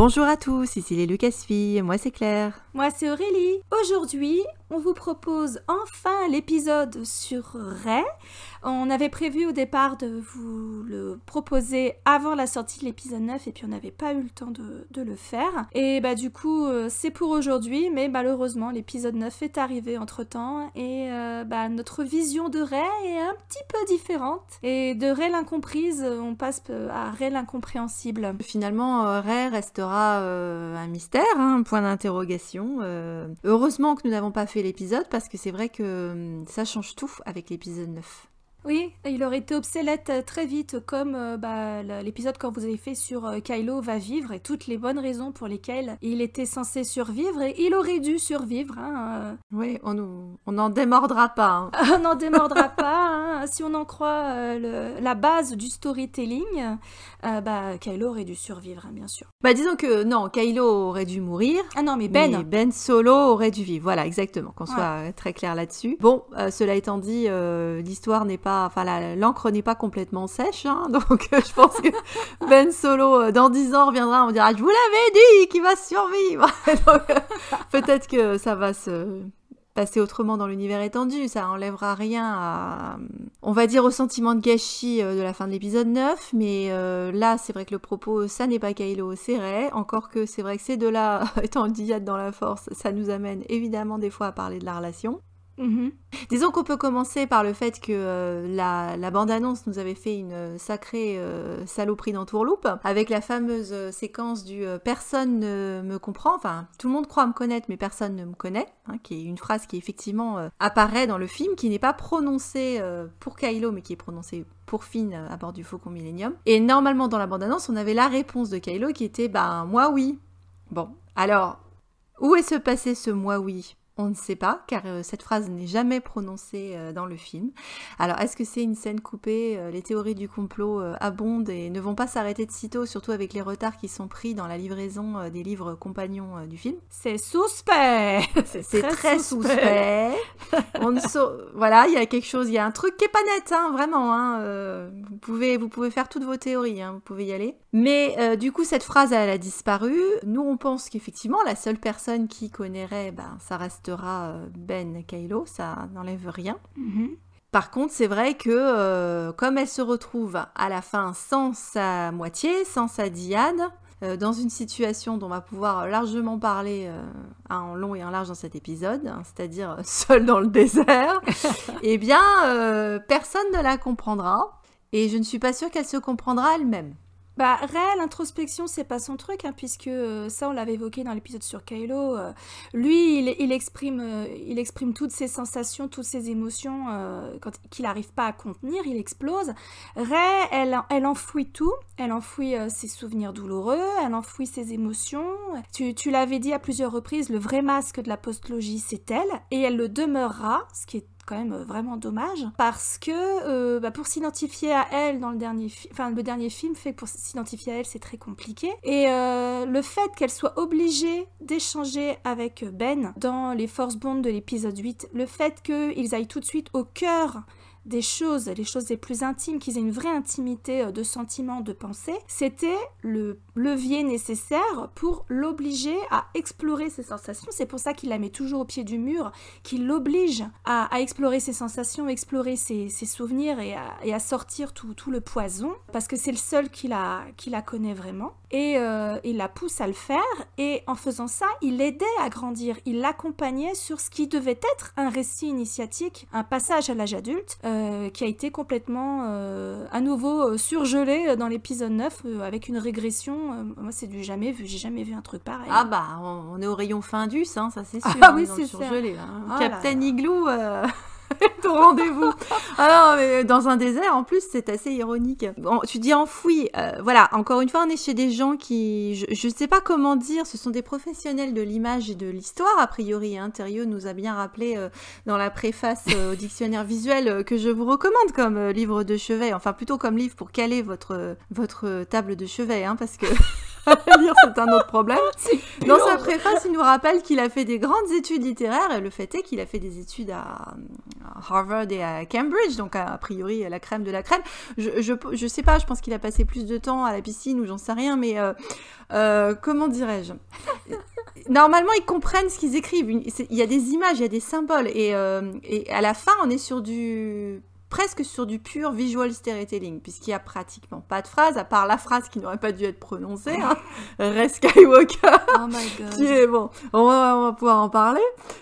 Bonjour à tous, ici les Lucasfilles, moi c'est Claire. Moi c'est Aurélie. Aujourd'hui, on vous propose enfin l'épisode sur Rey. On avait prévu au départ de vous le proposer avant la sortie de l'épisode 9 et puis on n'avait pas eu le temps de le faire. Et bah du coup, c'est pour aujourd'hui, mais malheureusement l'épisode 9 est arrivé entre-temps et notre vision de Rey est un petit peu différente. Et de Rey l'incomprise, on passe à Rey l'incompréhensible. Finalement, Rey restera un mystère, un point d'interrogation. Heureusement que nous n'avons pas fait l'épisode parce que c'est vrai que ça change tout avec l'épisode 9. Oui, il aurait été obsolète très vite, comme l'épisode quand vous avez fait sur Kylo va vivre et toutes les bonnes raisons pour lesquelles il était censé survivre et il aurait dû survivre. Oui, on n'en démordra pas. On n'en démordra pas. Si on en croit la base du storytelling, Kylo aurait dû survivre, bien sûr. Disons que non, Kylo aurait dû mourir. Ah non, mais Ben Solo aurait dû vivre. Voilà, exactement, qu'on soit très clair là-dessus. Bon, cela étant dit, l'histoire n'est pas... l'encre n'est pas complètement sèche, donc je pense que Ben Solo, dans 10 ans, reviendra, on dira « Je vous l'avais dit qu'il va survivre !» Donc, peut-être que ça va se passer autrement dans l'univers étendu, ça enlèvera rien à, on va dire, au sentiment de gâchis de la fin de l'épisode 9, mais là, c'est vrai que le propos, ça n'est pas Kylo, c'est Rey, encore que c'est vrai que ces deux-là, étant en dyade dans la force, ça nous amène évidemment des fois à parler de la relation. Mm-hmm. Disons qu'on peut commencer par le fait que la bande-annonce nous avait fait une sacrée saloperie d'entourloupe, avec la fameuse séquence du « personne ne me comprend », enfin tout le monde croit me connaître mais personne ne me connaît, qui est une phrase qui effectivement apparaît dans le film, qui n'est pas prononcée pour Kylo mais qui est prononcée pour Finn à bord du Faucon Millenium. Et normalement dans la bande-annonce on avait la réponse de Kylo qui était « moi oui ». Bon, alors où est-ce passé ce « moi oui » ? On ne sait pas, car cette phrase n'est jamais prononcée dans le film. Alors, est-ce que c'est une scène coupée ? Les théories du complot abondent et ne vont pas s'arrêter de sitôt, surtout avec les retards qui sont pris dans la livraison des livres compagnons du film. C'est suspect. C'est très suspect. Voilà, il y a quelque chose, il y a un truc qui est pas net, vraiment. Vous pouvez faire toutes vos théories, vous pouvez y aller. Mais du coup, cette phrase, elle a disparu. Nous, on pense qu'effectivement, la seule personne qui connaîtrait, ça restera Ben Kylo, ça n'enlève rien. Mm-hmm. Par contre, c'est vrai que comme elle se retrouve à la fin sans sa moitié, sans sa dyade, dans une situation dont on va pouvoir largement parler en long et en large dans cet épisode, c'est-à-dire seule dans le désert, eh bien, personne ne la comprendra. Et je ne suis pas sûre qu'elle se comprendra elle-même. Rey, l'introspection, c'est pas son truc, puisque ça, on l'avait évoqué dans l'épisode sur Kylo. Lui, il exprime toutes ses sensations, toutes ses émotions qu'il n'arrive pas à contenir, il explose. Rey, elle enfouit tout. Elle enfouit ses souvenirs douloureux, elle enfouit ses émotions. Tu l'avais dit à plusieurs reprises, le vrai masque de la postlogie, c'est elle, et elle le demeurera, ce qui est quand même vraiment dommage, parce que pour s'identifier à elle dans le dernier film fait que pour s'identifier à elle c'est très compliqué, et le fait qu'elle soit obligée d'échanger avec Ben dans les Force Bonds de l'épisode 8, le fait qu'ils aillent tout de suite au cœur des choses, les choses les plus intimes, qu'ils aient une vraie intimité de sentiments, de pensée, c'était le levier nécessaire pour l'obliger à explorer ses sensations. C'est pour ça qu'il la met toujours au pied du mur, qu'il l'oblige à explorer ses sensations, explorer ses souvenirs et à sortir tout le poison, parce que c'est le seul qui la connaît vraiment. Et il la pousse à le faire, et en faisant ça, il l'aidait à grandir, il l'accompagnait sur ce qui devait être un récit initiatique, un passage à l'âge adulte, qui a été complètement à nouveau surgelé dans l'épisode 9 avec une régression. Moi, c'est du jamais vu, j'ai jamais vu un truc pareil. On est au rayon Findus, ça c'est sûr. Ah oui, c'est surgelé, là. Captain Igloo ton rendez-vous. Alors, mais dans un désert, en plus, c'est assez ironique. Bon, tu dis enfoui. Voilà, encore une fois, on est chez des gens qui... Je ne sais pas comment dire, ce sont des professionnels de l'image et de l'histoire, a priori. Thériault nous a bien rappelé dans la préface au dictionnaire visuel que je vous recommande comme livre de chevet, enfin plutôt comme livre pour caler votre table de chevet, parce que... lire, c'est un autre problème. Dans sa préface, il nous rappelle qu'il a fait des grandes études littéraires, et le fait est qu'il a fait des études à Harvard et à Cambridge, donc a priori la crème de la crème. Je sais pas, je pense qu'il a passé plus de temps à la piscine ou j'en sais rien, mais Comment dirais-je? Normalement, ils comprennent ce qu'ils écrivent. Il y a des images, il y a des symboles. Et à la fin, on est presque sur du pur visual storytelling, puisqu'il n'y a pratiquement pas de phrase, à part la phrase qui n'aurait pas dû être prononcée, hein, Rey Skywalker, Oh my God. qui est bon, on va pouvoir en parler.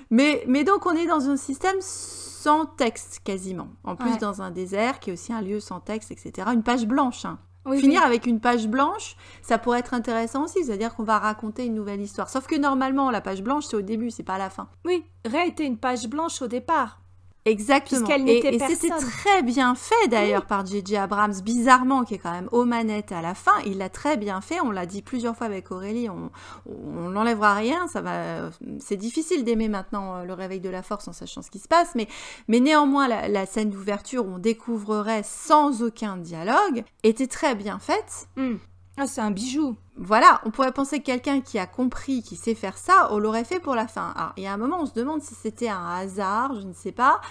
Mais donc, on est dans un système sans texte, quasiment. En plus, dans un désert, qui est aussi un lieu sans texte, etc. Une page blanche, hein. Oui, Finir avec une page blanche, ça pourrait être intéressant aussi, c'est-à-dire qu'on va raconter une nouvelle histoire. Sauf que normalement, la page blanche, c'est au début, c'est pas à la fin. Oui, Rey était une page blanche au départ. Exactement. Puisqu'elle n'était Et c'était personne. très bien fait d'ailleurs par J.J. Abrams, bizarrement, qui est quand même aux manettes à la fin. Il l'a très bien fait, on l'a dit plusieurs fois avec Aurélie, on n'enlèvera rien, c'est difficile d'aimer maintenant le réveil de la force en sachant ce qui se passe, mais néanmoins la scène d'ouverture où on découvrerait sans aucun dialogue était très bien faite. Ah, c'est un bijou. Voilà, on pourrait penser que quelqu'un qui a compris, qui sait faire ça, on l'aurait fait pour la fin. Alors, il y a un moment, on se demande si c'était un hasard, je ne sais pas,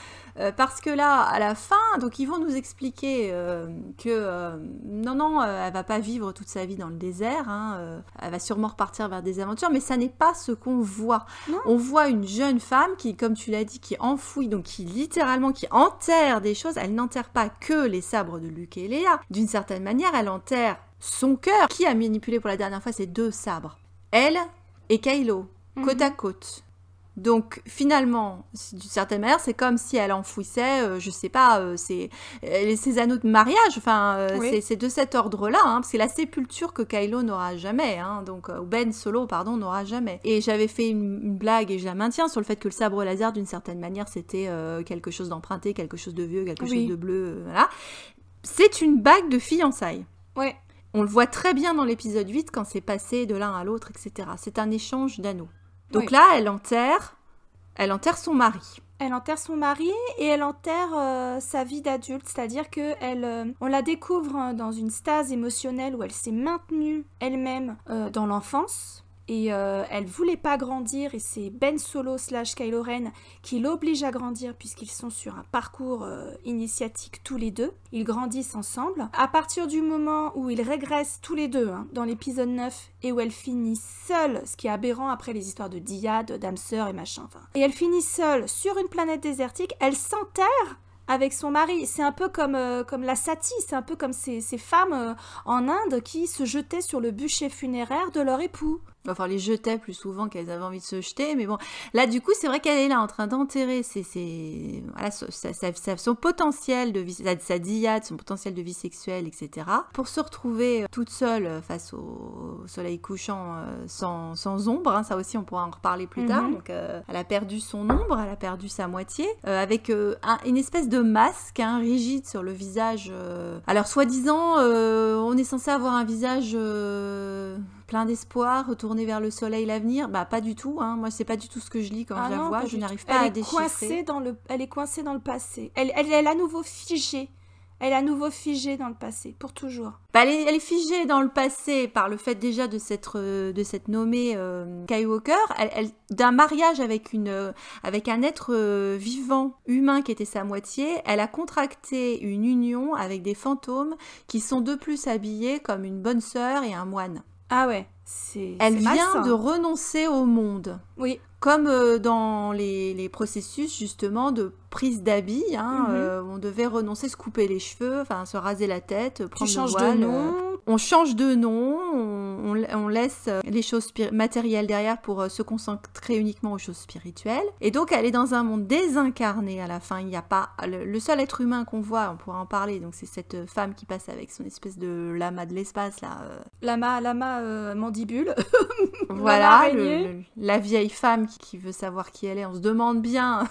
parce que là, à la fin, donc ils vont nous expliquer que non, elle va pas vivre toute sa vie dans le désert, hein, elle va sûrement repartir vers des aventures, mais ça n'est pas ce qu'on voit. Non. On voit une jeune femme qui, comme tu l'as dit, qui enfouit, donc qui littéralement, qui enterre des choses. Elle n'enterre pas que les sabres de Luke et Leia. D'une certaine manière, elle enterre son cœur. Qui a manipulé pour la dernière fois ces 2 sabres? Elle et Kylo, côte à côte. Donc finalement, d'une certaine manière, c'est comme si elle enfouissait, je sais pas, ses anneaux de mariage, enfin, Oui. c'est de cet ordre-là, hein, parce que c'est la sépulture que Kylo n'aura jamais, hein, donc, ou Ben Solo, pardon, n'aura jamais. Et j'avais fait une blague, et je la maintiens, sur le fait que le sabre laser, d'une certaine manière, c'était quelque chose d'emprunté, quelque chose de vieux, quelque chose de bleu, voilà. C'est une bague de fiançailles. Ouais. On le voit très bien dans l'épisode 8 quand c'est passé de l'un à l'autre, etc. C'est un échange d'anneaux. Donc là, elle enterre son mari. Elle enterre son mari et elle enterre sa vie d'adulte, c'est-à-dire que on la découvre dans une stase émotionnelle où elle s'est maintenue elle-même dans l'enfance. Et elle voulait pas grandir et c'est Ben Solo / Kylo Ren qui l'oblige à grandir puisqu'ils sont sur un parcours initiatique tous les deux. Ils grandissent ensemble. À partir du moment où ils régressent tous les deux dans l'épisode 9 et où elle finit seule, ce qui est aberrant après les histoires de dyade, d'âme sœur et machin. Enfin. Et elle finit seule sur une planète désertique, elle s'enterre avec son mari. C'est un peu comme la Sati, c'est un peu comme ces femmes en Inde qui se jetaient sur le bûcher funéraire de leur époux. Enfin, les jetaient plus souvent qu'elles avaient envie de se jeter, mais bon. Là, du coup, c'est vrai qu'elle est là en train d'enterrer voilà, son potentiel de vie, sa dyade, son potentiel de vie sexuelle, etc. Pour se retrouver toute seule face au soleil couchant sans ombre. Hein, ça aussi, on pourra en reparler plus tard. Donc, elle a perdu son ombre, elle a perdu sa moitié, avec une espèce de masque rigide sur le visage. Alors, soi-disant, on est censé avoir un visage plein d'espoir, retourné vers le soleil, l'avenir. Bah, pas du tout. Hein. Moi, c'est pas du tout ce que je lis quand je la vois. Je n'arrive pas à déchiffrer. Elle est coincée dans le passé. Elle est à nouveau figée. Elle est à nouveau figée dans le passé, pour toujours. Bah, elle est figée dans le passé par le fait déjà de s'être nommée Skywalker, d'un mariage avec un être vivant, humain qui était sa moitié. Elle a contracté une union avec des fantômes qui sont de plus habillés comme une bonne sœur et un moine. Ah ouais, elle vient de renoncer au monde. Oui. Comme dans les processus justement de prise d'habit, on devait renoncer, se couper les cheveux, enfin se raser la tête, prendre le voile. De nom. On change de nom, on laisse les choses matérielles derrière pour se concentrer uniquement aux choses spirituelles. Et donc elle est dans un monde désincarné à la fin. Il n'y a pas le seul être humain qu'on voit, on pourra en parler. Donc c'est cette femme qui passe avec son espèce de lama de l'espace là. Lama mandibule. Voilà, la vieille femme qui veut savoir qui elle est. On se demande bien.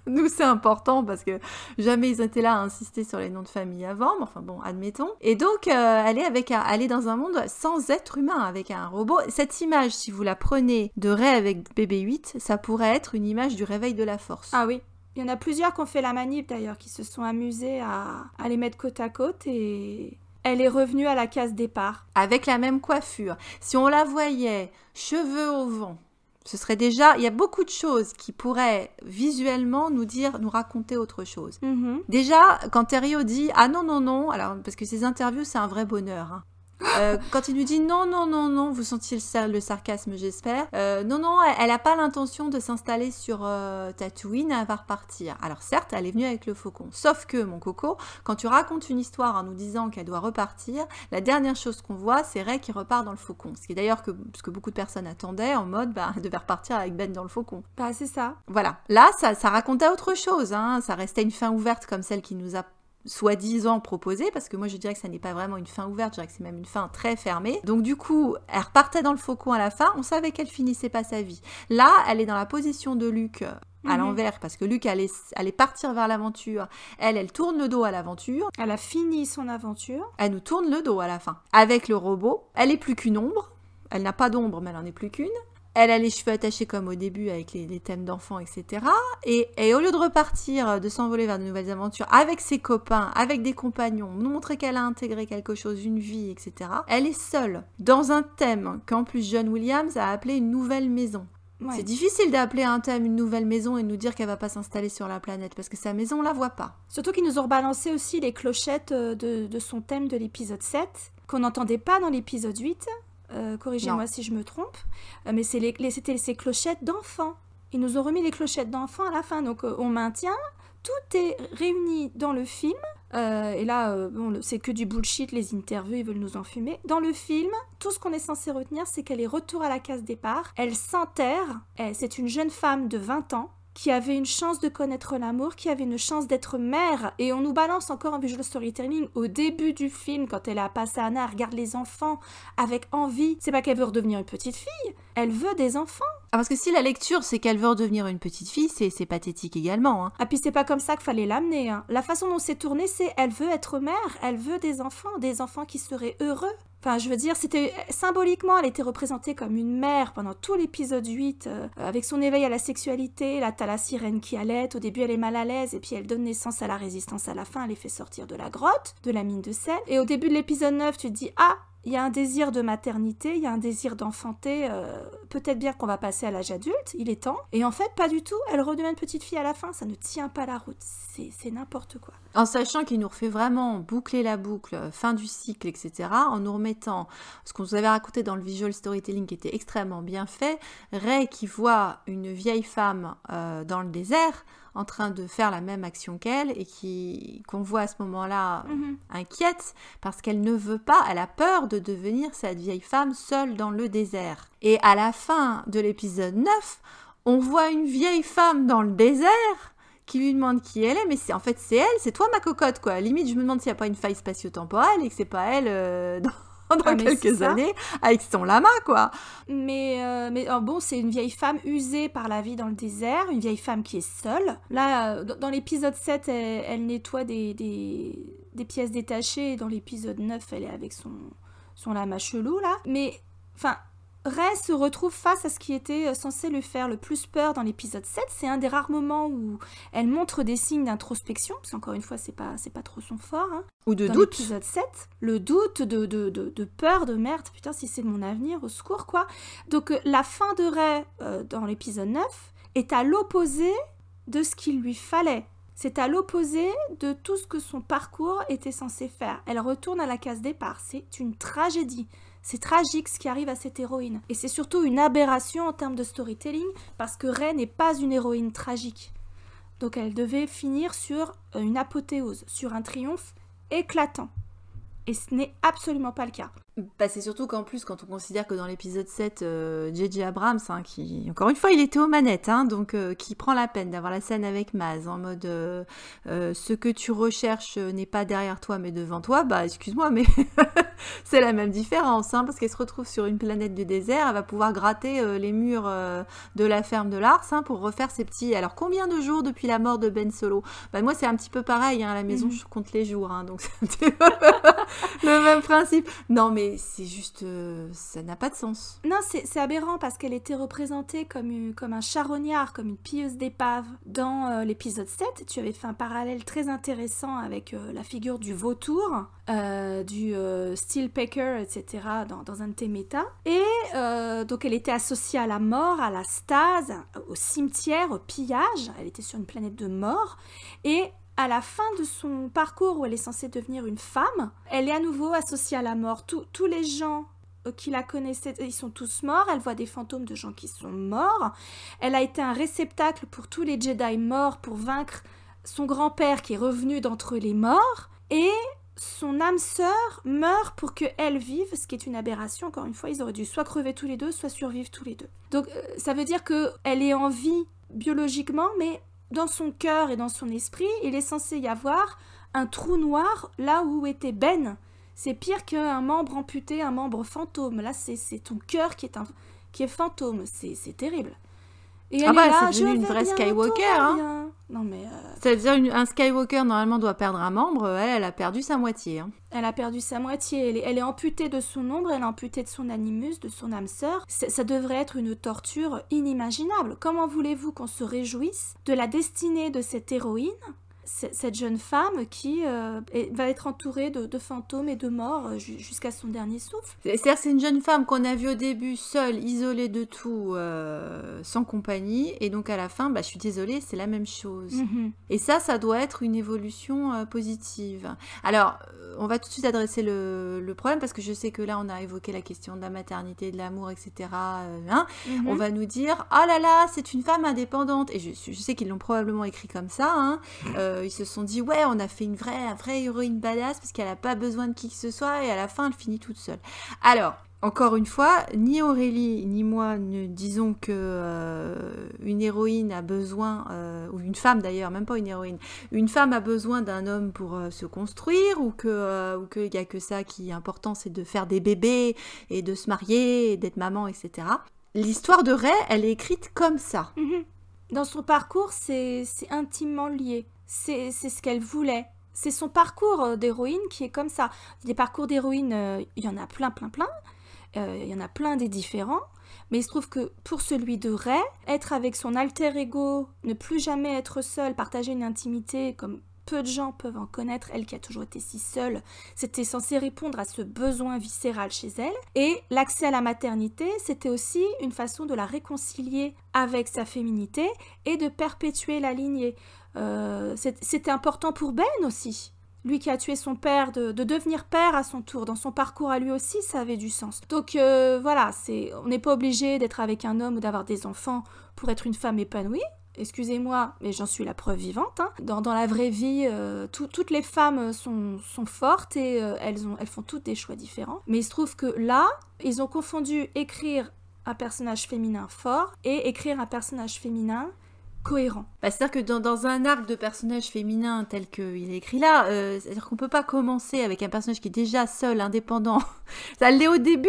Nous, c'est important parce que jamais ils étaient là à insister sur les noms de famille avant, mais enfin bon, admettons. Et donc, elle est dans un monde sans être humain, avec un robot. Cette image, si vous la prenez de Rey avec BB-8, ça pourrait être une image du réveil de la force. Ah oui. Il y en a plusieurs qui ont fait la manip d'ailleurs, qui se sont amusés à les mettre côte à côte et... Elle est revenue à la case départ. Avec la même coiffure. Si on la voyait, cheveux au vent, ce serait déjà... Il y a beaucoup de choses qui pourraient visuellement nous raconter autre chose. Mm-hmm. Déjà, quand Terrio dit « Ah non, non, non », alors parce que ces interviews, c'est un vrai bonheur. Hein. Quand il nous dit non, non, non, non, vous sentiez le sarcasme, j'espère. Non, non, elle n'a pas l'intention de s'installer sur Tatooine, elle va repartir. Alors certes, elle est venue avec le faucon. Sauf que, mon coco, quand tu racontes une histoire en nous disant qu'elle doit repartir, la dernière chose qu'on voit, c'est Rey qui repart dans le faucon. Ce qui est d'ailleurs ce que beaucoup de personnes attendaient, en mode, elle devait repartir avec Ben dans le faucon. Bah, c'est ça. Voilà. Là, ça racontait autre chose, hein. Ça restait une fin ouverte comme celle qui nous a soi-disant proposée, parce que moi je dirais que ça n'est pas vraiment une fin ouverte, je dirais que c'est même une fin très fermée. Donc du coup, elle repartait dans le faucon à la fin, on savait qu'elle finissait pas sa vie. Là, elle est dans la position de Luke à l'envers, parce que Luke allait partir vers l'aventure. Elle tourne le dos à l'aventure. Elle a fini son aventure. Elle nous tourne le dos à la fin. Avec le robot, elle est plus qu'une ombre. Elle n'a pas d'ombre, mais elle en est plus qu'une. Elle a les cheveux attachés comme au début avec les thèmes d'enfants, etc. Et au lieu de repartir, de s'envoler vers de nouvelles aventures avec ses copains, avec des compagnons, nous montrer qu'elle a intégré quelque chose, une vie, etc. Elle est seule, dans un thème qu'en plus John Williams a appelé une nouvelle maison. Ouais. C'est difficile d'appeler un thème une nouvelle maison et de nous dire qu'elle va pas s'installer sur la planète, parce que sa maison, on la voit pas. Surtout qu'ils nous ont rebalancé aussi les clochettes de son thème de l'épisode 7, qu'on n'entendait pas dans l'épisode 8. Corrigez-moi si je me trompe, mais c'était ces clochettes d'enfants. Ils nous ont remis les clochettes d'enfants à la fin, donc on maintient, tout est réuni dans le film, et là, c'est que du bullshit, les interviews, ils veulent nous enfumer. Dans le film, tout ce qu'on est censé retenir, c'est qu'elle est retour à la case départ, elle s'enterre, c'est une jeune femme de 20 ans, qui avait une chance de connaître l'amour, qui avait une chance d'être mère. Et on nous balance encore un visual storytelling au début du film, quand elle est à Pasaana, elle regarde les enfants avec envie. C'est pas qu'elle veut redevenir une petite fille, elle veut des enfants. Ah, parce que si la lecture, c'est qu'elle veut redevenir une petite fille, c'est pathétique également. Hein. Ah, puis c'est pas comme ça qu'il fallait l'amener. Hein. La façon dont c'est tourné, c'est elle veut être mère, elle veut des enfants qui seraient heureux. Enfin, je veux dire, c'était symboliquement, elle était représentée comme une mère pendant tout l'épisode 8, avec son éveil à la sexualité. Là, t'as la sirène qui allait, au début elle est mal à l'aise, et puis elle donne naissance à la résistance à la fin, elle les fait sortir de la grotte, de la mine de sel. Et au début de l'épisode 9, tu te dis, ah, il y a un désir de maternité, il y a un désir d'enfanter, peut-être bien qu'on va passer à l'âge adulte, il est temps. Et en fait, pas du tout, elle redevient une petite fille à la fin, ça ne tient pas la route, c'est n'importe quoi. En sachant qu'il nous refait vraiment boucler la boucle, fin du cycle, etc., en nous remettant ce qu'on nous avait raconté dans le visual storytelling qui était extrêmement bien fait, Rey qui voit une vieille femme dans le désert, en train de faire la même action qu'elle et qu'on voit à ce moment-là inquiète parce qu'elle ne veut pas, elle a peur de devenir cette vieille femme seule dans le désert. Et à la fin de l'épisode 9, on voit une vieille femme dans le désert qui lui demande qui elle est, mais en fait c'est elle, c'est toi ma cocotte quoi. Limite je me demande s'il n'y a pas une faille spatio-temporelle et que c'est pas elle dans quelques années avec son lama quoi. Mais bon, c'est une vieille femme usée par la vie dans le désert, une vieille femme qui est seule. Là, dans l'épisode 7, elle nettoie des pièces détachées, et dans l'épisode 9, elle est avec son lama chelou là. Mais, enfin, Rey se retrouve face à ce qui était censé lui faire le plus peur dans l'épisode 7. C'est un des rares moments où elle montre des signes d'introspection, parce qu'encore une fois, c'est pas trop son fort. Hein. Ou de dans doute. Dans l'épisode 7, le doute, de peur, de merde, putain, si c'est de mon avenir, au secours, quoi. Donc, la fin de Rey, dans l'épisode 9, est à l'opposé de ce qu'il lui fallait. C'est à l'opposé de tout ce que son parcours était censé faire. Elle retourne à la case départ. C'est une tragédie. C'est tragique ce qui arrive à cette héroïne. Et c'est surtout une aberration en termes de storytelling, parce que Rey n'est pas une héroïne tragique. Donc elle devait finir sur une apothéose, sur un triomphe éclatant. Et ce n'est absolument pas le cas. Bah, c'est surtout qu'en plus, quand on considère que dans l'épisode 7, J.J. Abrams, hein, qui, encore une fois, il était aux manettes, hein, donc qui prend la peine d'avoir la scène avec Maz, en mode ce que tu recherches n'est pas derrière toi, mais devant toi, bah excuse-moi, mais c'est la même différence, hein, parce qu'elle se retrouve sur une planète du désert, elle va pouvoir gratter les murs de la ferme de Lars, hein, pour refaire ses petits... Alors, combien de jours depuis la mort de Ben Solo? Bah, moi, c'est un petit peu pareil, hein, à la maison, je compte les jours, hein, donc c'est le même principe. Non, mais c'est juste... ça n'a pas de sens. Non, c'est aberrant parce qu'elle était représentée comme un charognard, comme une pilleuse d'épave. Dans l'épisode 7, tu avais fait un parallèle très intéressant avec la figure du vautour, du steelpecker, etc., dans un de tes métas. Et donc elle était associée à la mort, à la stase, au cimetière, au pillage. Elle était sur une planète de mort. Et à la fin de son parcours où elle est censée devenir une femme, elle est à nouveau associée à la mort. Tous les gens qui la connaissaient, ils sont tous morts. Elle voit des fantômes de gens qui sont morts. Elle a été un réceptacle pour tous les Jedi morts pour vaincre son grand-père qui est revenu d'entre les morts. Et son âme sœur meurt pour qu'elle vive, ce qui est une aberration. Encore une fois, ils auraient dû soit crever tous les deux, soit survivre tous les deux. Donc ça veut dire qu'elle est en vie biologiquement, mais dans son cœur et dans son esprit, il est censé y avoir un trou noir là où était Ben. C'est pire qu'un membre amputé, un membre fantôme. Là, c'est ton cœur qui est fantôme. C'est terrible. Et elle est là, c'est devenu une vraie Skywalker. Hein. Non mais. C'est-à-dire un Skywalker normalement doit perdre un membre. Elle a perdu sa moitié. Hein. Elle a perdu sa moitié. Elle est amputée de son ombre. Elle est amputée de son animus, de son âme sœur. Ça devrait être une torture inimaginable. Comment voulez-vous qu'on se réjouisse de la destinée de cette héroïne, cette jeune femme qui va être entourée de fantômes et de morts jusqu'à son dernier souffle. C'est-à-dire que c'est une jeune femme qu'on a vue au début seule, isolée de tout, sans compagnie, et donc à la fin, je suis désolée, c'est la même chose. Et ça doit être une évolution positive. Alors, on va tout de suite adresser le problème, parce que je sais que là, on a évoqué la question de la maternité, de l'amour, etc. On va nous dire, oh là là, c'est une femme indépendante. Et je sais qu'ils l'ont probablement écrit comme ça, hein. Ils se sont dit, ouais, on a fait une vraie héroïne badass parce qu'elle n'a pas besoin de qui que ce soit et à la fin, elle finit toute seule. Alors, encore une fois, ni Aurélie ni moi ne disons que une héroïne a besoin, ou une femme d'ailleurs, même pas une héroïne, une femme a besoin d'un homme pour se construire ou qu'il n'y a que ça qui est important, c'est de faire des bébés et de se marier et d'être maman, etc. L'histoire de Rey, elle est écrite comme ça. Dans son parcours, c'est intimement lié. C'est ce qu'elle voulait. C'est son parcours d'héroïne qui est comme ça. Des parcours d'héroïne, il y en a plein. Il y en a plein des différents. Mais il se trouve que pour celui de Rey, être avec son alter ego, ne plus jamais être seule, partager une intimité comme peu de gens peuvent en connaître, elle qui a toujours été si seule, c'était censé répondre à ce besoin viscéral chez elle. Et l'accès à la maternité, c'était aussi une façon de la réconcilier avec sa féminité et de perpétuer la lignée. C'était important pour Ben aussi. Lui qui a tué son père, de devenir père à son tour. Dans son parcours à lui aussi, ça avait du sens. Donc voilà, on n'est pas obligé d'être avec un homme ou d'avoir des enfants pour être une femme épanouie. Excusez-moi, mais j'en suis la preuve vivante. Hein. Dans la vraie vie, toutes les femmes sont fortes et elles font toutes des choix différents. Mais il se trouve que là, ils ont confondu écrire un personnage féminin fort et écrire un personnage féminin cohérent. C'est-à-dire que dans un arc de personnage féminin tel qu'il est écrit là, c'est-à-dire qu'on peut pas commencer avec un personnage qui est déjà seul, indépendant. Ça l'est au début.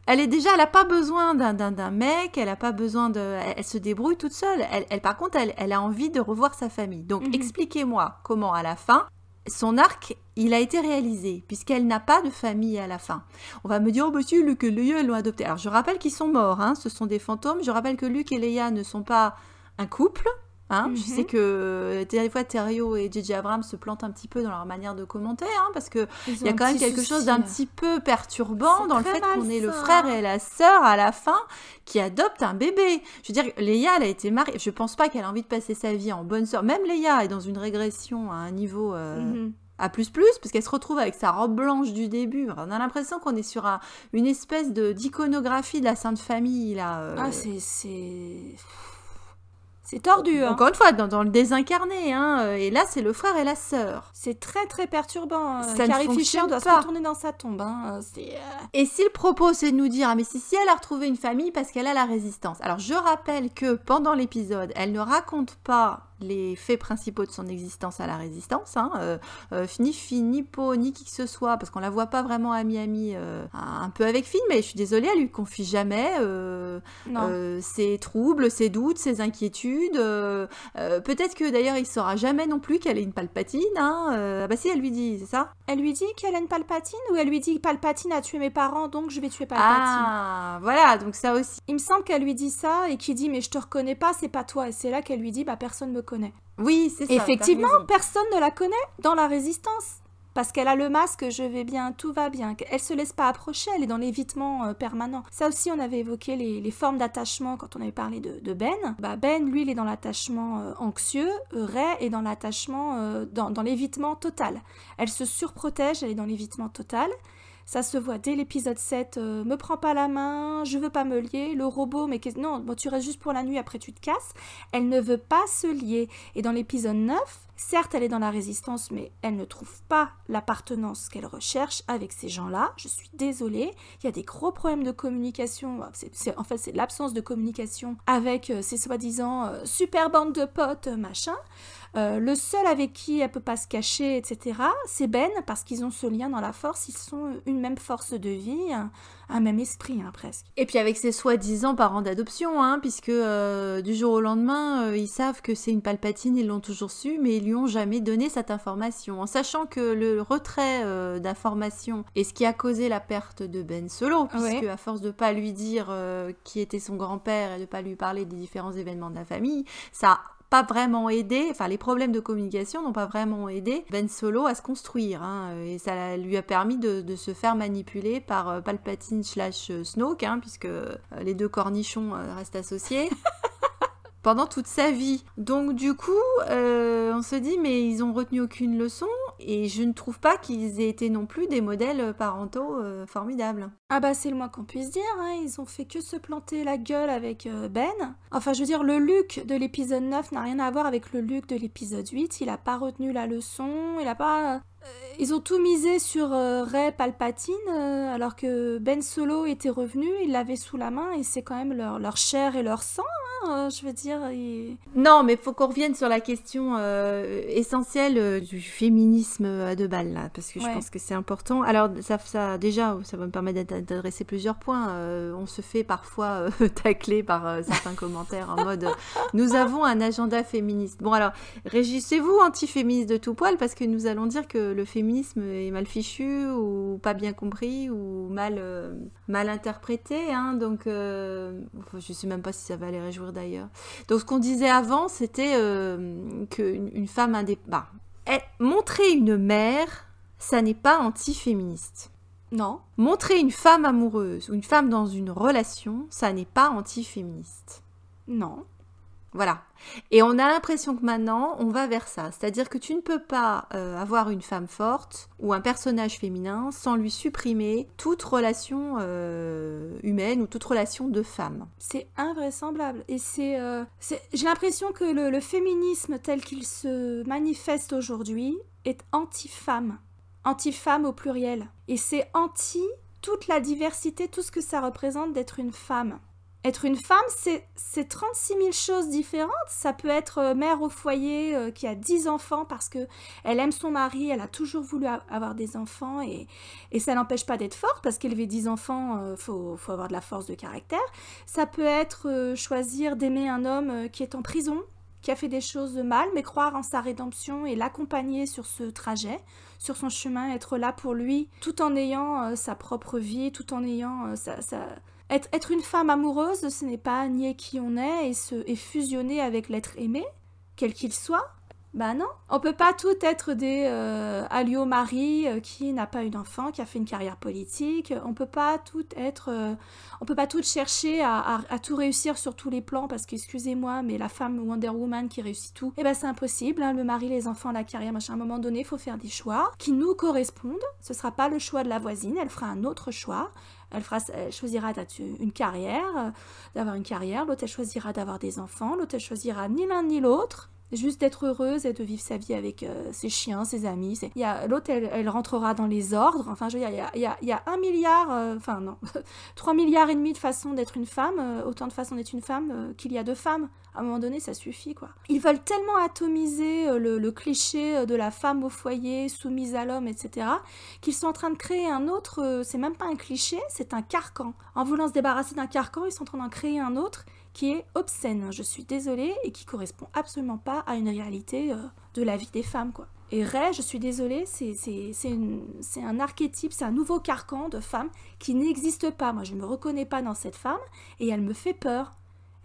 Elle a pas besoin d'un mec, elle a pas besoin elle se débrouille toute seule. Par contre, elle a envie de revoir sa famille. Donc expliquez-moi comment à la fin son arc, il a été réalisé, puisqu'elle n'a pas de famille à la fin. On va me dire, oh monsieur, Luke et Leia, elles l'ont adopté. Alors je rappelle qu'ils sont morts, hein, ce sont des fantômes. Je rappelle que Luke et Leia ne sont pas un couple. Je sais que des fois Terrio et J.J. Abrams se plantent un petit peu dans leur manière de commenter, parce que il y a quand même quelque chose d'un petit peu perturbant dans le fait qu'on ait le frère et la sœur à la fin qui adoptent un bébé. Je veux dire, Leia, elle a été mariée. Je pense pas qu'elle a envie de passer sa vie en bonne sœur. Même Leia est dans une régression à un niveau à plus, parce qu'elle se retrouve avec sa robe blanche du début. On a l'impression qu'on est sur une espèce d'iconographie de la Sainte Famille là. C'est tordu. Encore une fois, dans le désincarné. Et là, c'est le frère et la sœur. C'est très, très perturbant. Ça Carrie ne Fisher doit se retourner dans sa tombe. Et si le propos, c'est de nous dire, mais si elle a retrouvé une famille parce qu'elle a la résistance. Alors, je rappelle que pendant l'épisode, elle ne raconte pas les faits principaux de son existence à la résistance, ni Finn, ni Poe, ni qui que ce soit, parce qu'on la voit pas vraiment ami un peu avec Finn, mais je suis désolée, elle lui confie jamais ses troubles, ses doutes, ses inquiétudes. Peut-être que d'ailleurs il saura jamais non plus qu'elle est une Palpatine. Si, elle lui dit, c'est ça? Elle lui dit qu'elle a une Palpatine, ou elle lui dit Palpatine a tué mes parents, donc je vais tuer Palpatine. Ah, voilà, donc ça aussi. Il me semble qu'elle lui dit ça et qu'il dit mais je te reconnais pas, c'est pas toi. Et c'est là qu'elle lui dit personne me connaît. Oui, c'est ça. Effectivement, personne ne la connaît dans la résistance. parce qu'elle a le masque, je vais bien, tout va bien. Elle se laisse pas approcher, elle est dans l'évitement permanent. Ça aussi, on avait évoqué les formes d'attachement quand on avait parlé de Ben. Ben, lui, il est dans l'attachement anxieux, Ray est dans l'attachement, dans l'évitement total. Elle se surprotège, elle est dans l'évitement total. Ça se voit dès l'épisode 7, me prends pas la main, je veux pas me lier, le robot, mais non, bon, tu restes juste pour la nuit, après tu te casses. Elle ne veut pas se lier. Et dans l'épisode 9, certes, elle est dans la résistance, mais elle ne trouve pas l'appartenance qu'elle recherche avec ces gens-là. Je suis désolée, il y a des gros problèmes de communication. En fait, c'est l'absence de communication avec ces soi-disant super bande de potes, machin. Le seul avec qui elle peut pas se cacher, etc., c'est Ben, parce qu'ils ont ce lien dans la force, ils sont une même force de vie, un même esprit, presque. Et puis avec ces soi-disant parents d'adoption, puisque du jour au lendemain, ils savent que c'est une Palpatine, ils l'ont toujours su, mais ils lui ont jamais donné cette information, en sachant que le retrait d'informations est ce qui a causé la perte de Ben Solo, puisque à force de pas lui dire qui était son grand-père et de pas lui parler des différents événements de la famille, ça a pas vraiment aidé, enfin les problèmes de communication n'ont pas vraiment aidé Ben Solo à se construire, et ça lui a permis de se faire manipuler par Palpatine / Snoke, puisque les deux cornichons restent associés. Pendant toute sa vie. Donc du coup, on se dit, mais ils ont retenu aucune leçon, et je ne trouve pas qu'ils aient été non plus des modèles parentaux formidables. Ah bah c'est le moins qu'on puisse dire, ils ont fait que se planter la gueule avec Ben. Enfin je veux dire, le Luke de l'épisode 9 n'a rien à voir avec le Luke de l'épisode 8, il a pas retenu la leçon, il a pas... Ils ont tout misé sur Rey Palpatine, alors que Ben Solo était revenu, il l'avait sous la main, et c'est quand même leur chair et leur sang, je veux dire... Non, mais faut qu'on revienne sur la question essentielle du féminisme à deux balles, là, parce que je pense que c'est important. Alors, ça déjà, ça va me permettre d'adresser plusieurs points. On se fait parfois tacler par certains commentaires en mode « Nous avons un agenda féministe ». Bon, alors, régissez-vous anti-féministe de tout poil, parce que nous allons dire que le féminisme est mal fichu, ou pas bien compris, ou mal interprété, donc je sais même pas si ça va les réjouir d'ailleurs. Donc ce qu'on disait avant, c'était qu'une femme montrer une mère, ça n'est pas anti-féministe. Non. Montrer une femme amoureuse ou une femme dans une relation, ça n'est pas anti-féministe. Non. Voilà. Et on a l'impression que maintenant, on va vers ça. C'est-à-dire que tu ne peux pas avoir une femme forte ou un personnage féminin sans lui supprimer toute relation humaine ou toute relation de femme. C'est invraisemblable. Et j'ai l'impression que le féminisme tel qu'il se manifeste aujourd'hui est anti-femme. Anti-femme au pluriel. Et c'est anti toute la diversité, tout ce que ça représente d'être une femme. Être une femme, c'est 36 000 choses différentes. Ça peut être mère au foyer qui a 10 enfants parce qu'elle aime son mari, elle a toujours voulu avoir des enfants et ça n'empêche pas d'être forte parce qu'élever 10 enfants, faut avoir de la force de caractère. Ça peut être choisir d'aimer un homme qui est en prison, qui a fait des choses de mal, mais croire en sa rédemption et l'accompagner sur ce trajet, sur son chemin, être là pour lui, tout en ayant sa propre vie, tout en ayant Être une femme amoureuse, ce n'est pas nier qui on est et fusionner avec l'être aimé, quel qu'il soit. Bah non, on peut pas tout être des Alio Marie qui n'a pas eu d'enfant, qui a fait une carrière politique. On peut pas tout chercher à tout réussir sur tous les plans parce qu'excusez-moi, mais la femme Wonder Woman qui réussit tout, eh ben c'est impossible. Le mari, les enfants, la carrière, machin. À un moment donné, il faut faire des choix qui nous correspondent. Ce sera pas le choix de la voisine, elle fera un autre choix. Elle choisira une carrière, d'avoir une carrière. L'autre, elle choisira d'avoir des enfants. L'autre, elle choisira ni l'un ni l'autre. Juste d'être heureuse et de vivre sa vie avec ses chiens, ses amis. L'autre, elle rentrera dans les ordres. Enfin, je veux dire, il y a 1 milliard, 3 milliards et demi de façons d'être une femme, autant de façons d'être une femme qu'il y a de femmes. À un moment donné, ça suffit, quoi. Ils veulent tellement atomiser le cliché de la femme au foyer, soumise à l'homme, etc., qu'ils sont en train de créer un autre, c'est même pas un cliché, c'est un carcan. En voulant se débarrasser d'un carcan, ils sont en train d'en créer un autre qui est obscène, je suis désolée, et qui correspond absolument pas à une réalité de la vie des femmes, quoi. Et Rey, je suis désolée, c'est un archétype, c'est un nouveau carcan de femme qui n'existe pas. Moi, je ne me reconnais pas dans cette femme, et elle me fait peur.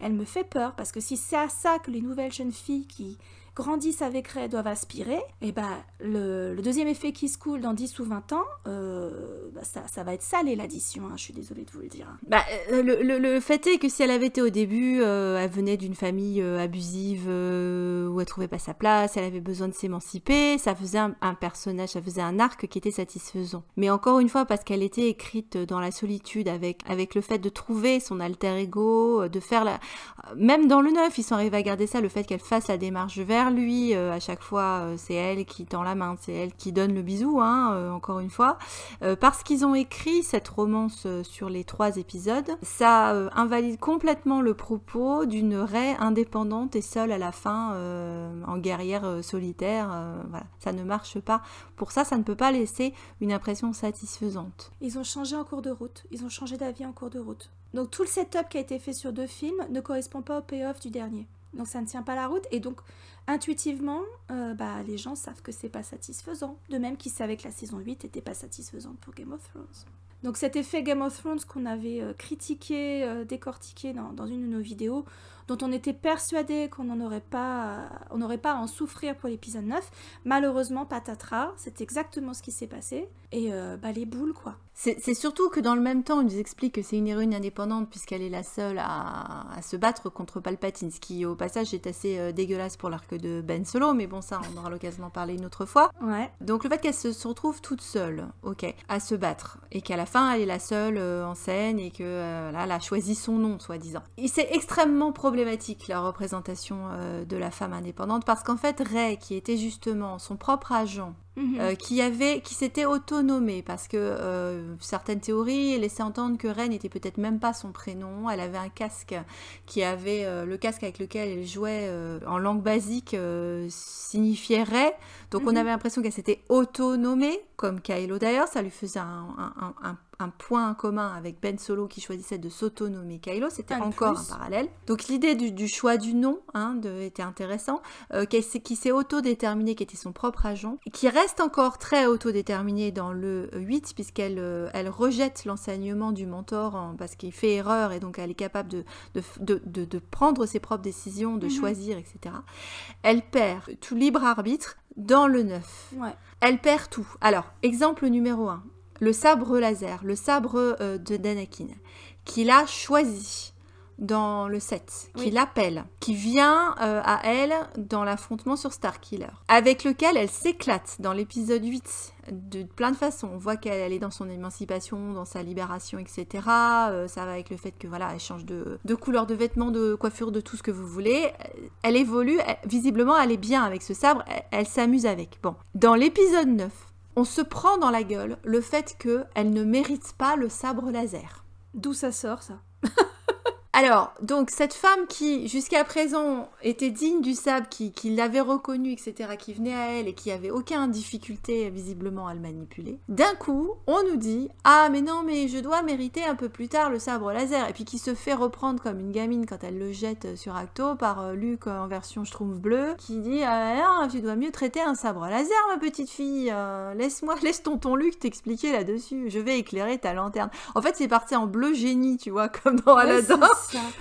Elle me fait peur, parce que si c'est à ça que les nouvelles jeunes filles qui grandissent avec Rey doivent aspirer, et le deuxième effet qui se coule dans 10 ou 20 ans, ça va être salé l'addition, je suis désolée de vous le dire. Le fait est que si elle avait été au début, elle venait d'une famille abusive où elle trouvait pas sa place, elle avait besoin de s'émanciper, ça faisait un personnage, ça faisait un arc qui était satisfaisant. Mais encore une fois, parce qu'elle était écrite dans la solitude, avec le fait de trouver son alter ego, de faire même dans le 9, ils sont arrivés à garder ça, le fait qu'elle fasse la démarche vers lui, à chaque fois, c'est elle qui tend la main, c'est elle qui donne le bisou, encore une fois. Parce qu'ils ont écrit cette romance sur les 3 épisodes, ça invalide complètement le propos d'une Rey indépendante et seule à la fin, en guerrière solitaire. Voilà, ça ne marche pas. Pour ça ne peut pas laisser une impression satisfaisante. Ils ont changé en cours de route, ils ont changé d'avis en cours de route. Donc tout le setup qui a été fait sur 2 films ne correspond pas au payoff du dernier. Donc ça ne tient pas la route et donc intuitivement, les gens savent que c'est pas satisfaisant. De même qu'ils savaient que la saison 8 n'était pas satisfaisante pour Game of Thrones. Donc cet effet Game of Thrones qu'on avait critiqué, décortiqué dans une de nos vidéos, dont on était persuadé qu'on n'aurait pas à en souffrir pour l'épisode 9, malheureusement patatras, c'est exactement ce qui s'est passé. Et les boules quoi. C'est surtout que dans le même temps, on nous explique que c'est une héroïne indépendante puisqu'elle est la seule à se battre contre Palpatine, ce qui au passage est assez dégueulasse pour l'arc de Ben Solo, mais bon ça on aura l'occasion d'en parler une autre fois. Ouais. Donc le fait qu'elle se retrouve toute seule, à se battre, et qu'à la fin elle est la seule en scène et que elle a choisi son nom soi-disant. Et c'est extrêmement problématique la représentation de la femme indépendante parce qu'en fait Rey, qui était justement son propre agent, qui s'était autonomée parce que certaines théories laissaient entendre que Rey n'était peut-être même pas son prénom. Elle avait un casque qui avait le casque avec lequel elle jouait en langue basique signifiait Rey, donc on avait l'impression qu'elle s'était autonomée comme Kylo d'ailleurs. Ça lui faisait un point commun avec Ben Solo qui choisissait de s'autonomer Kylo, c'était encore un parallèle. Donc l'idée du choix du nom était intéressant, qui s'est autodéterminée, qui était son propre agent, qui reste encore très autodéterminée dans le 8 puisqu'elle elle rejette l'enseignement du mentor parce qu'il fait erreur et donc elle est capable de prendre ses propres décisions, de choisir, etc. Elle perd tout libre arbitre dans le 9. Ouais. Elle perd tout. Alors, exemple numéro 1. Le sabre laser, le sabre d'Anakin, qu'il a choisi dans le 7, qu'il appelle, qui vient à elle dans l'affrontement sur Starkiller, avec lequel elle s'éclate dans l'épisode 8 de plein de façons. On voit qu'elle est dans son émancipation, dans sa libération, etc. Ça va avec le fait que elle change de couleur de vêtements, de coiffure, de tout ce que vous voulez. Elle évolue, visiblement elle est bien avec ce sabre, elle s'amuse avec. Bon, dans l'épisode 9, on se prend dans la gueule le fait qu'elle ne mérite pas le sabre laser. D'où ça sort, ça? Alors, donc, cette femme qui, jusqu'à présent, était digne du sabre, qui l'avait reconnu, etc., qui venait à elle et qui avait aucune difficulté, visiblement, à le manipuler, d'un coup, on nous dit « Ah, mais non, mais je dois mériter un peu plus tard le sabre laser », et puis qui se fait reprendre comme une gamine quand elle le jette sur Acto par Luke en version Schtroumpf bleu, qui dit « Ah, tu dois mieux traiter un sabre laser, ma petite fille, laisse tonton Luke t'expliquer là-dessus, je vais éclairer ta lanterne. » En fait, c'est parti en bleu génie, tu vois, comme dans Aladdin.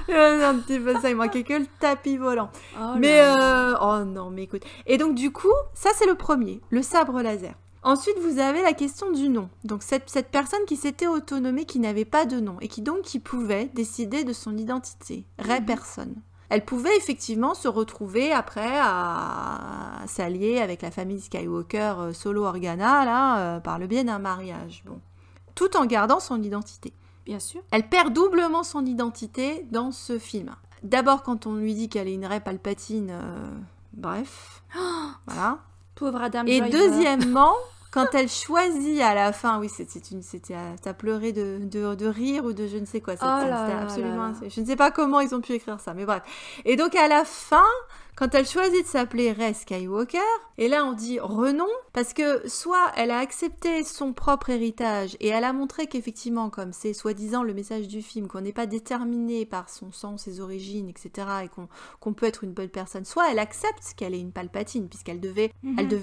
Un petit peu ça, il manquait que le tapis volant. Oh non, mais écoute. Et donc du coup, ça c'est le premier, le sabre laser. Ensuite, vous avez la question du nom. Donc cette personne qui s'était autonomée, qui n'avait pas de nom et qui pouvait décider de son identité. Rey personne. Elle pouvait effectivement se retrouver après à s'allier avec la famille Skywalker Solo Organa là par le biais d'un mariage. Bon, tout en gardant son identité. Bien sûr. Elle perd doublement son identité dans ce film. D'abord quand on lui dit qu'elle est une Rey Palpatine, bref, voilà. Pauvre Adam Et Driver. Deuxièmement, quand elle choisit à la fin, oui, c'était à pleurer de rire ou de je ne sais quoi. C'était absolument. Je ne sais pas comment ils ont pu écrire ça, mais bref. Et donc à la fin, quand elle choisit de s'appeler Rey Skywalker, et là on dit renom, parce que soit elle a accepté son propre héritage et elle a montré qu'effectivement, comme c'est soi-disant le message du film, qu'on n'est pas déterminé par son sang, ses origines, etc., et qu'on peut être une bonne personne, soit elle accepte qu'elle est une Palpatine, puisqu'elle devait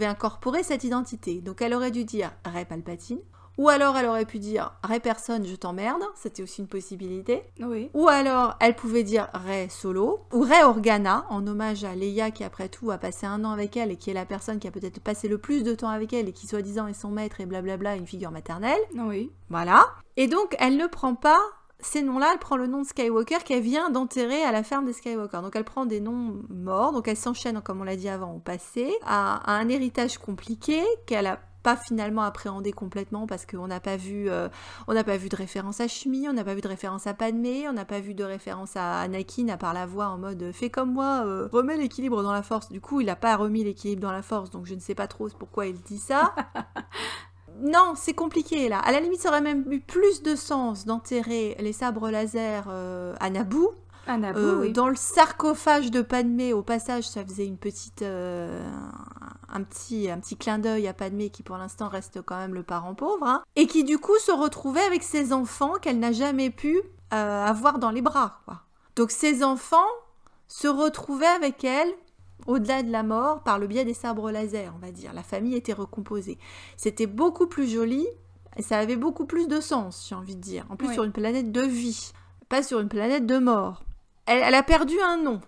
incorporer cette identité. Donc elle aurait dû dire Rey Palpatine, Ou alors elle aurait pu dire Rey personne, je t'emmerde, c'était aussi une possibilité. Oui. Ou alors elle pouvait dire Rey Solo, ou Rey Organa, en hommage à Leia qui après tout a passé 1 an avec elle et qui est la personne qui a peut-être passé le plus de temps avec elle et qui soi-disant est son maître et blablabla, une figure maternelle. Oui. Voilà. Et donc elle ne prend pas ces noms-là, elle prend le nom de Skywalker qu'elle vient d'enterrer à la ferme des Skywalker. Donc elle prend des noms morts, donc elle s'enchaîne, comme on l'a dit avant, au passé, à un héritage compliqué qu'elle a pas finalement appréhendé complètement parce qu'on n'a pas vu de référence à Shmi, on n'a pas vu de référence à Padmé, on n'a pas vu de référence à Anakin à part la voix en mode fais comme moi, remets l'équilibre dans la force. Du coup il n'a pas remis l'équilibre dans la force, donc je ne sais pas trop pourquoi il dit ça. Non, c'est compliqué là. À la limite ça aurait même eu plus de sens d'enterrer les sabres laser à Naboo. Oui. Dans le sarcophage de Padmé, au passage, ça faisait une petite, un petit clin d'œil à Padmé qui pour l'instant reste quand même le parent pauvre, hein, et qui du coup se retrouvait avec ses enfants qu'elle n'a jamais pu avoir dans les bras, quoi. Donc ses enfants se retrouvaient avec elle au-delà de la mort par le biais des sabres laser, on va dire. La famille était recomposée. C'était beaucoup plus joli et ça avait beaucoup plus de sens, j'ai envie de dire. En plus sur une planète de vie, pas sur une planète de mort. Elle a perdu un nom.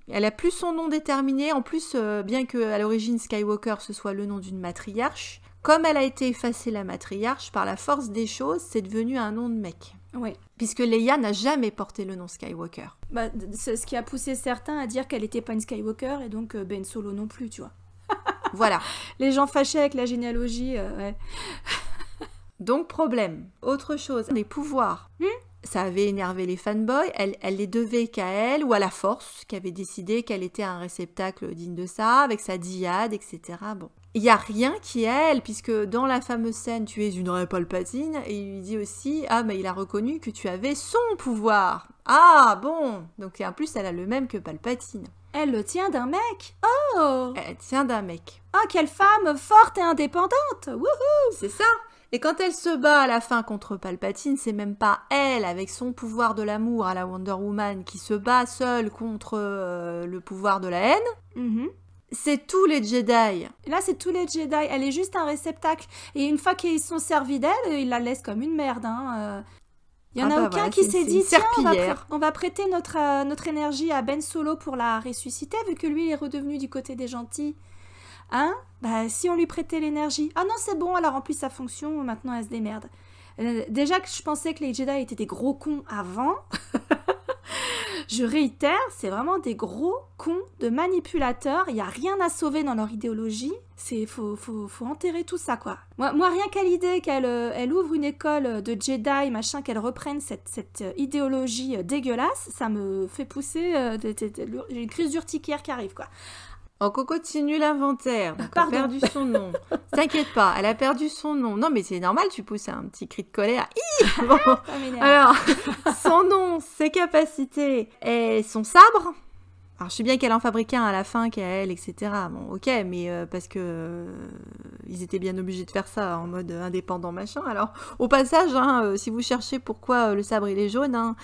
Elle a plus son nom déterminé. En plus, bien qu'à l'origine Skywalker ce soit le nom d'une matriarche, comme elle a été effacée la matriarche, par la force des choses, c'est devenu un nom de mec. Oui. Puisque Leia n'a jamais porté le nom Skywalker. Bah, c'est ce qui a poussé certains à dire qu'elle n'était pas une Skywalker et donc Ben Solo non plus, tu vois. Voilà. Les gens fâchés avec la généalogie, ouais. Donc problème. Autre chose, les pouvoirs. Ça avait énervé les fanboys, elle les devait qu'à elle ou à la Force, qui avait décidé qu'elle était un réceptacle digne de ça, avec sa dyade, etc. Bon. Il n'y a rien qui est à elle, puisque dans la fameuse scène, tu es une Rey Palpatine, et il lui dit aussi, ah, mais il a reconnu que tu avais son pouvoir. Ah, bon. Donc en plus, elle a le même que Palpatine. Elle le tient d'un mec. Oh. Elle tient d'un mec. Oh, quelle femme forte et indépendante. Wouhou. C'est ça. Et quand elle se bat à la fin contre Palpatine, c'est même pas elle, avec son pouvoir de l'amour à la Wonder Woman, qui se bat seule contre le pouvoir de la haine. C'est tous les Jedi. Là, c'est tous les Jedi. Elle est juste un réceptacle. Et une fois qu'ils sont servis d'elle, ils la laissent comme une merde. Hein. Il n'y en a aucun qui s'est dit, tiens, on va prêter notre énergie à Ben Solo pour la ressusciter, vu que lui, il est redevenu du côté des gentils. Hein? Bah, si on lui prêtait l'énergie. Ah non, c'est bon, elle a rempli sa fonction, maintenant elle se démerde. Déjà que je pensais que les Jedi étaient des gros cons avant. Je réitère, c'est vraiment des gros cons de manipulateurs. Il n'y a rien à sauver dans leur idéologie. Faut enterrer tout ça, quoi. Moi rien qu'à l'idée qu'elle ouvre une école de Jedi, machin, qu'elle reprenne cette idéologie dégueulasse, ça me fait pousser j'ai une crise d'urticaire qui arrive, quoi. On continue l'inventaire. Elle a perdu son nom. T'inquiète pas, elle a perdu son nom. Non, mais c'est normal, tu pousses un petit cri de colère. Bon. Alors, son nom, ses capacités et son sabre. Alors, je sais bien qu'elle en fabriquait un à la fin, qu'à elle, etc. Bon, ok, mais parce que ils étaient bien obligés de faire ça en mode indépendant, machin. Alors, au passage, hein, si vous cherchez pourquoi le sabre il est jaune, hein,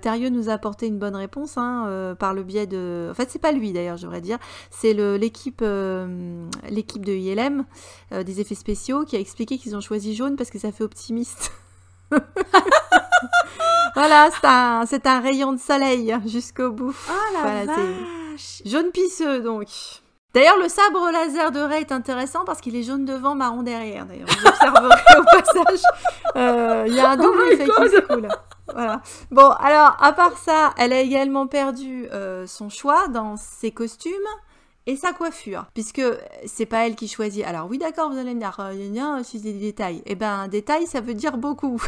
Thérieux nous a apporté une bonne réponse par le biais de... En fait, c'est pas lui d'ailleurs, je devrais dire. C'est l'équipe de ILM des effets spéciaux qui a expliqué qu'ils ont choisi jaune parce que ça fait optimiste. Voilà, c'est un rayon de soleil jusqu'au bout. Oh la vache. C'est jaune pisseux donc. D'ailleurs, le sabre laser de Rey est intéressant parce qu'il est jaune devant, marron derrière. D'ailleurs, vous observerez au passage. Il y a un double effet qui se coule. Voilà. Bon, alors, à part ça, elle a également perdu son choix dans ses costumes et sa coiffure, puisque c'est pas elle qui choisit. Alors oui, d'accord, vous allez me dire, c'est des détails. Eh ben, détail, ça veut dire beaucoup.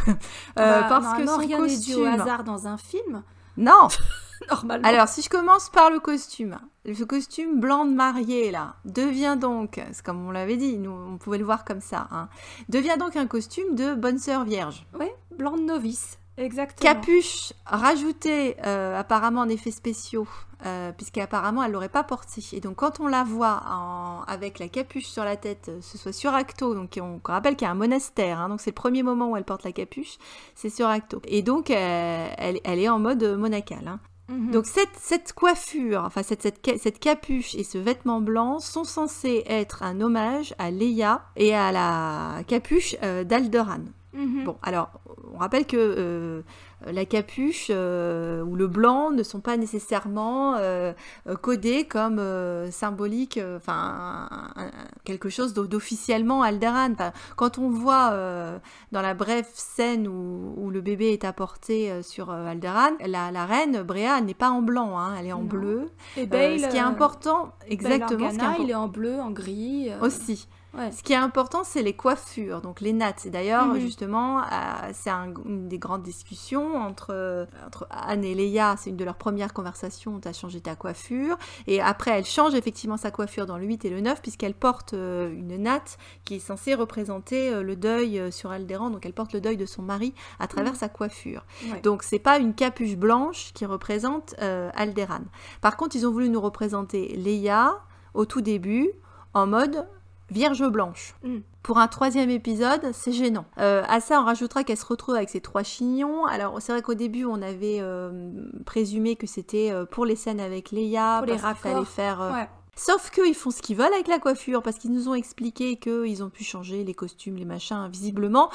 Parce que son rien costume... n'est dû au hasard dans un film. Non. Normalement. Alors, si je commence par le costume blanc de mariée, là, devient donc, c'est comme on l'avait dit, nous, on pouvait le voir comme ça, hein, devient donc un costume de bonne sœur vierge. Oui, blanc de novice. Exactement. Capuche rajoutée apparemment en effets spéciaux, puisqu'apparemment elle l'aurait pas portée. Et donc quand on la voit avec la capuche sur la tête, ce soit sur Ahch-To, donc on rappelle qu'il y a un monastère, hein, donc c'est le premier moment où elle porte la capuche, c'est sur Ahch-To. Et donc elle est en mode monacal. Hein. Donc cette coiffure, enfin cette capuche et ce vêtement blanc sont censés être un hommage à Leia et à la capuche d'Alderaan. Bon, alors, on rappelle que la capuche ou le blanc ne sont pas nécessairement codés comme symbolique, quelque chose d'officiellement Alderaan. Quand on voit dans la brève scène où le bébé est apporté sur Alderaan, la reine Brea n'est pas en blanc, hein, elle est en bleu. Et Bail, ce qui est important, exactement, il est en bleu, en gris. Aussi. Ouais. Ce qui est important, c'est les coiffures, donc les nattes. Et d'ailleurs, justement, c'est une des grandes discussions entre Anne et Leia. C'est une de leurs premières conversations. Tu as changé ta coiffure. Et après, elle change effectivement sa coiffure dans le 8 et le 9, puisqu'elle porte une natte qui est censée représenter le deuil sur Alderaan. Donc, elle porte le deuil de son mari à travers sa coiffure. Ouais. Donc, c'est pas une capuche blanche qui représente Alderaan. Par contre, ils ont voulu nous représenter Leia au tout début en mode Vierge blanche. Pour un 3e épisode, c'est gênant. À ça, on rajoutera qu'elle se retrouve avec ses 3 chignons. Alors, c'est vrai qu'au début, on avait présumé que c'était pour les scènes avec Leia, pour les raccords. Qu'il fallait faire... Sauf qu'ils font ce qu'ils veulent avec la coiffure, parce qu'ils nous ont expliqué qu'ils ont pu changer les costumes, les machins, visiblement.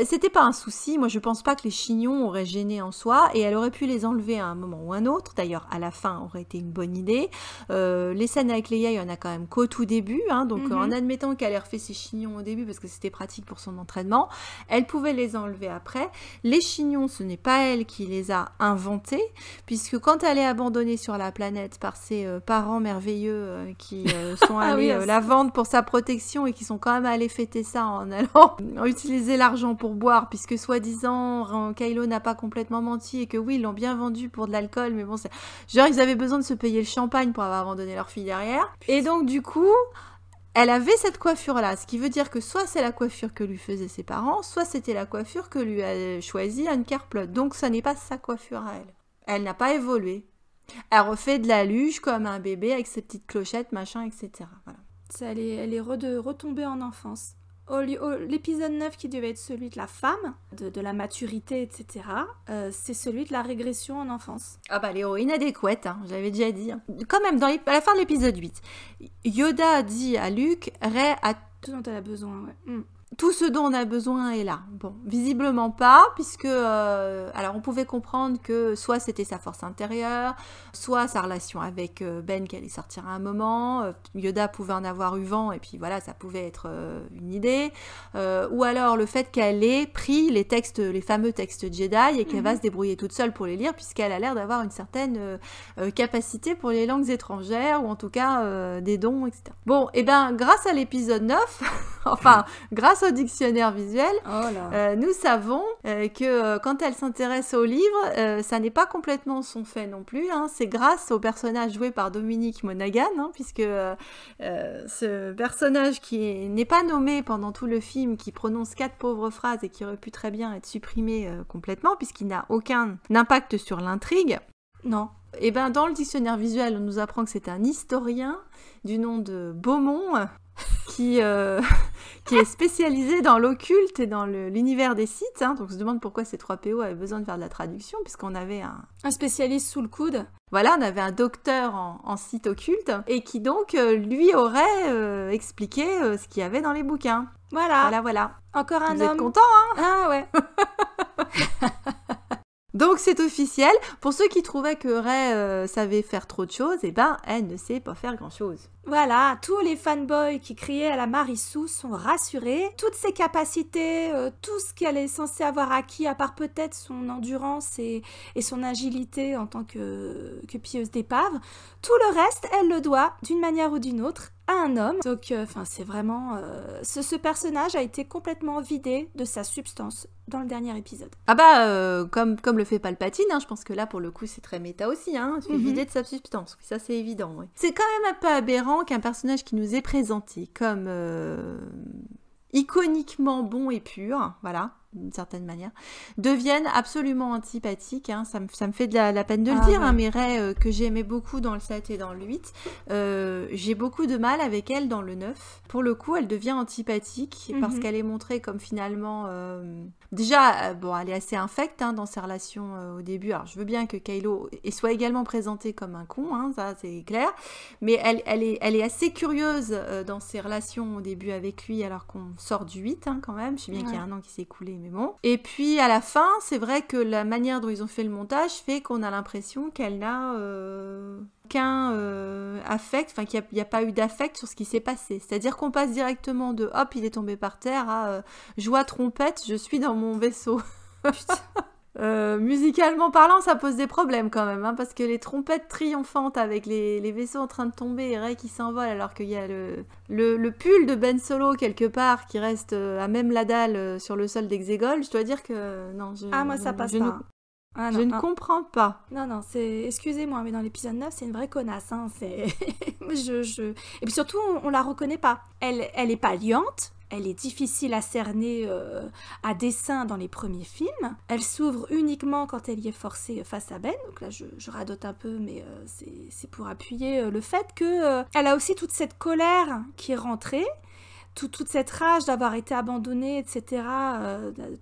C'était pas un souci, moi je pense pas que les chignons auraient gêné en soi, et elle aurait pu les enlever à un moment ou un autre, d'ailleurs à la fin aurait été une bonne idée. Les scènes avec Leia, il y en a quand même qu'au tout début, hein, donc en admettant qu'elle ait refait ses chignons au début, parce que c'était pratique pour son entraînement, elle pouvait les enlever après. Les chignons, ce n'est pas elle qui les a inventés, puisque quand elle est abandonnée sur la planète par ses parents merveilleux, qui sont allés la vendre pour sa protection et qui sont quand même allés fêter ça en allant utiliser l'argent pour boire, puisque soi-disant Kylo n'a pas complètement menti et que oui, ils l'ont bien vendu pour de l'alcool, mais bon, genre ils avaient besoin de se payer le champagne pour avoir abandonné leur fille derrière. Et donc du coup, elle avait cette coiffure-là, ce qui veut dire que soit c'est la coiffure que lui faisaient ses parents, soit c'était la coiffure que lui a choisie Anne Carplot. Donc ça n'est pas sa coiffure à elle. Elle n'a pas évolué. Elle refait de la luge comme un bébé avec ses petites clochettes, machin, etc. Voilà. Elle est retombée en enfance. L'épisode 9 qui devait être celui de la femme, de la maturité, etc., c'est celui de la régression en enfance. Ah bah l'héroïne adéquate, hein, j'avais déjà dit. Quand même, à la fin de l'épisode 8, Yoda dit à Luke, Rey a tout dont elle a besoin, ouais. Tout ce dont on a besoin est là. Bon, visiblement pas, puisque alors on pouvait comprendre que soit c'était sa force intérieure, soit sa relation avec Ben qui allait sortir à un moment, Yoda pouvait en avoir eu vent et puis voilà, ça pouvait être une idée, ou alors le fait qu'elle ait pris les fameux textes Jedi et qu'elle va se débrouiller toute seule pour les lire, puisqu'elle a l'air d'avoir une certaine capacité pour les langues étrangères, ou en tout cas des dons, etc. Bon, et ben grâce à l'épisode 9, enfin grâce au dictionnaire visuel, nous savons que quand elle s'intéresse au livre, ça n'est pas complètement son fait non plus, hein. C'est grâce au personnage joué par Dominique Monaghan, hein, puisque ce personnage qui n'est pas nommé pendant tout le film, qui prononce 4 pauvres phrases et qui aurait pu très bien être supprimé complètement, puisqu'il n'a aucun impact sur l'intrigue. Non. Et ben dans le dictionnaire visuel, on nous apprend que c'est un historien du nom de Beaumont, qui est spécialisé dans l'occulte et dans l'univers des Sith, hein. Donc on se demande pourquoi ces 3 PO avaient besoin de faire de la traduction, puisqu'on avait un spécialiste sous le coude. Voilà, on avait un docteur en Sith occulte, et qui donc lui aurait expliqué ce qu'il y avait dans les bouquins. Voilà. Encore un homme. Vous êtes contents, hein? Ah ouais. Donc c'est officiel. Pour ceux qui trouvaient que Rey savait faire trop de choses, eh ben elle ne sait pas faire grand-chose. Voilà, tous les fanboys qui criaient à la Marissou sont rassurés. Toutes ses capacités, tout ce qu'elle est censée avoir acquis, à part peut-être son endurance et son agilité en tant que pilleuse d'épave, tout le reste, elle le doit, d'une manière ou d'une autre, à un homme. Donc, c'est vraiment... ce personnage a été complètement vidé de sa substance dans le dernier épisode. Ah bah, comme le fait Palpatine, hein, je pense que là, pour le coup, c'est très méta aussi, hein, se fait vider de sa substance. Ça, c'est évident, ouais. C'est quand même un peu aberrant qu'un personnage qui nous est présenté comme iconiquement bon et pur, voilà, d'une certaine manière, devienne absolument antipathique, hein. Ça me fait de la peine de le dire, ouais. Hein, mais Rey, que j'aimais beaucoup dans le 7 et dans le 8, j'ai beaucoup de mal avec elle dans le 9. Pour le coup, elle devient antipathique, parce qu'elle est montrée comme finalement... Déjà, elle est assez infecte, hein, dans ses relations au début. Alors, je veux bien que Kylo soit également présenté comme un con, hein, ça c'est clair, mais elle est assez curieuse dans ses relations au début avec lui, alors qu'on sort du 8, hein, quand même. Je sais bien qu'il y a un an qui s'est écoulé, mais mais bon. Et puis à la fin, c'est vrai que la manière dont ils ont fait le montage fait qu'on a l'impression qu'elle n'a qu'un affect, enfin qu'il n'y a pas eu d'affect sur ce qui s'est passé. C'est-à-dire qu'on passe directement de hop, il est tombé par terre à joie trompette, je suis dans mon vaisseau. Putain. Musicalement parlant, ça pose des problèmes quand même, hein, parce que les trompettes triomphantes avec les vaisseaux en train de tomber et Rey qui s'envole alors qu'il y a le pull de Ben Solo quelque part qui reste à même la dalle sur le sol d'Exegol, je dois dire que non, moi ça passe pas. Je ne comprends pas. Non, excusez-moi, mais dans l'épisode 9, c'est une vraie connasse. Hein, Et puis surtout, on la reconnaît pas. Elle est pas liante. Elle est difficile à cerner à dessein dans les premiers films. Elle s'ouvre uniquement quand elle y est forcée face à Ben. Donc là, je radote un peu, mais c'est pour appuyer le fait qu'elle a aussi toute cette colère qui est rentrée. Toute cette rage d'avoir été abandonnée, etc.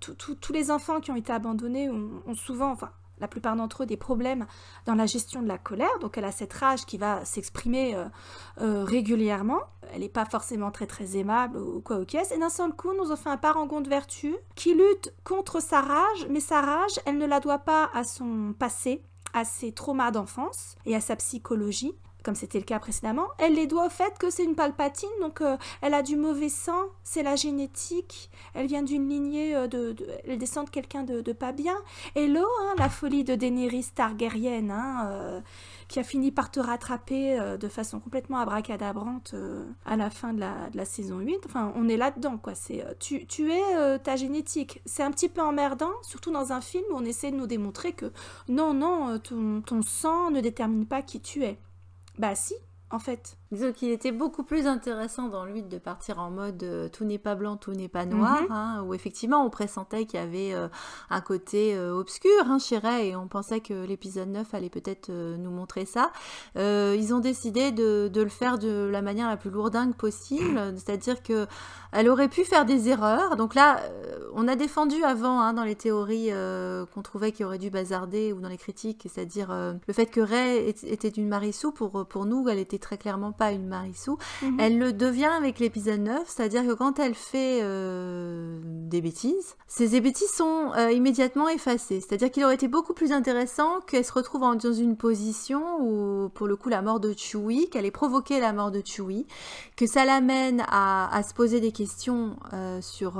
Tous les enfants qui ont été abandonnés ont souvent, enfin, la plupart d'entre eux, des problèmes dans la gestion de la colère. Donc elle a cette rage qui va s'exprimer régulièrement. Elle n'est pas forcément très très aimable ou quoi au caisse. Et d'un seul coup, nous ont fait un parangon de vertu qui lutte contre sa rage, mais sa rage, elle ne la doit pas à son passé, à ses traumas d'enfance et à sa psychologie, comme c'était le cas précédemment. Elle les doit au fait que c'est une Palpatine, donc elle a du mauvais sang, c'est la génétique, elle vient d'une lignée elle descend de quelqu'un de pas bien. Hello, hein, la folie de Daenerys Targaryen, qui a fini par te rattraper de façon complètement abracadabrante à la fin de la saison 8. Enfin, on est là-dedans, quoi. C'est, tu es ta génétique. C'est un petit peu emmerdant, surtout dans un film où on essaie de nous démontrer que non, ton sang ne détermine pas qui tu es. Bah si, en fait. Disons qu'il était beaucoup plus intéressant dans lui de partir en mode tout n'est pas blanc, tout n'est pas noir, où effectivement on pressentait qu'il y avait un côté obscur chez Rey et on pensait que l'épisode 9 allait peut-être nous montrer ça. Ils ont décidé de le faire de la manière la plus lourdingue possible, c'est-à-dire que elle aurait pu faire des erreurs. Donc là, on a défendu avant dans les théories qu'on trouvait qu'il aurait dû bazarder ou dans les critiques, c'est-à-dire le fait que Rey était une Marissou, pour nous, elle était très clairement pas une Marissou. Elle le devient avec l'épisode 9, c'est-à-dire que quand elle fait des bêtises, ces bêtises sont immédiatement effacées. C'est-à-dire qu'il aurait été beaucoup plus intéressant qu'elle se retrouve dans une position où, pour le coup, la mort de Chewie, qu'elle ait provoqué la mort de Chewie, que ça l'amène à se poser des questions sur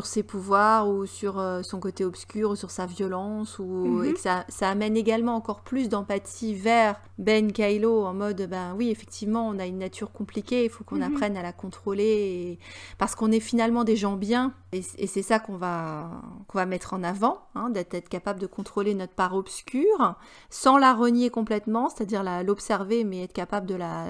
ses pouvoirs ou sur son côté obscur ou sur sa violence et que ça amène également encore plus d'empathie vers Ben Kylo en mode oui effectivement on a une nature compliquée, il faut qu'on apprenne à la contrôler parce qu'on est finalement des gens bien et c'est ça qu'on va mettre en avant, d'être capable de contrôler notre part obscure sans la renier complètement, c'est-à-dire l'observer mais être capable de la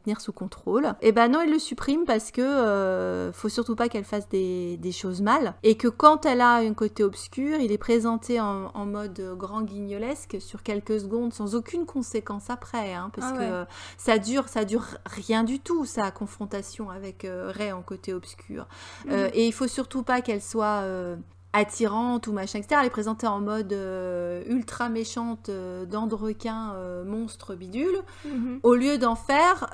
tenir sous contrôle. Et non, il le supprime parce que faut surtout pas qu'elle fasse des choses mal, et que quand elle a un côté obscur, il est présenté en mode grand guignolesque sur quelques secondes sans aucune conséquence après, parce que ça dure rien du tout, sa confrontation avec Rey en côté obscur. Et il faut surtout pas qu'elle soit attirante ou machin, etc. Elle est présentée en mode ultra méchante, dents de requin, monstre bidule, au lieu d'en faire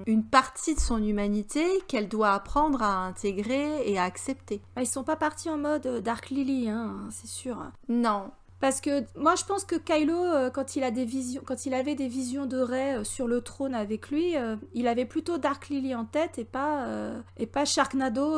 une partie de son humanité qu'elle doit apprendre à intégrer et à accepter. Ils sont pas partis en mode Dark Lily, c'est sûr. Non. Parce que moi je pense que Kylo, quand il avait des visions de Rey sur le trône avec lui, il avait plutôt Dark Lily en tête et pas Sharknado.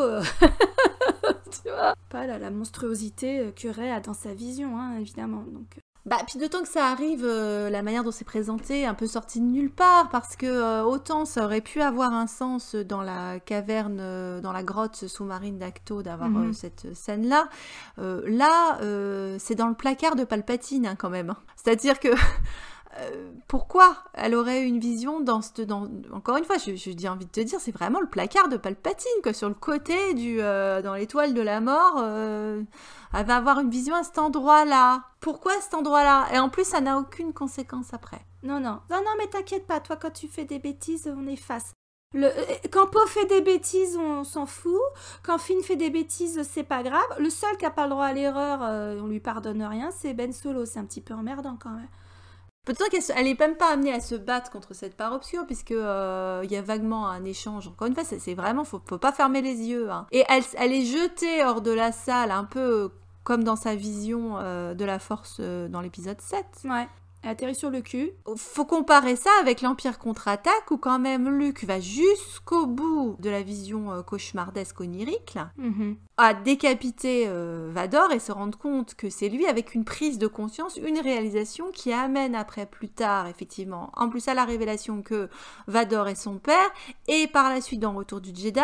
Tu vois, pas la monstruosité que Rey a dans sa vision, évidemment. Donc. Puis d'autant que ça arrive, la manière dont c'est présenté, un peu sorti de nulle part, parce que autant ça aurait pu avoir un sens dans la caverne, dans la grotte sous-marine d'Acto, d'avoir cette scène-là. Là, c'est dans le placard de Palpatine, quand même. C'est-à-dire que... pourquoi elle aurait une vision encore une fois, j'ai envie de te dire, c'est vraiment le placard de Palpatine, quoi, sur le côté dans l'étoile de la mort, elle va avoir une vision à cet endroit-là. Pourquoi cet endroit-là? Et en plus, ça n'a aucune conséquence après. Non, mais t'inquiète pas, toi, quand tu fais des bêtises, on efface. Quand Poe fait des bêtises, on s'en fout. Quand Finn fait des bêtises, c'est pas grave. Le seul qui a pas le droit à l'erreur, on lui pardonne rien, c'est Ben Solo. C'est un petit peu emmerdant quand même. Peut-être qu'elle est même pas amenée à se battre contre cette part obscure, puisque il y a vaguement un échange. Encore une fois, c'est vraiment, faut pas fermer les yeux. Hein. Et elle est jetée hors de la salle, un peu comme dans sa vision de la force dans l'épisode 7. Ouais. Elle atterrit sur le cul. Faut comparer ça avec l'Empire contre-attaque, où quand même Luke va jusqu'au bout de la vision cauchemardesque onirique, là, à décapiter Vador et se rendre compte que c'est lui, avec une prise de conscience, une réalisation qui amène après, plus tard, effectivement, en plus à la révélation que Vador est son père, et par la suite, dans Retour du Jedi,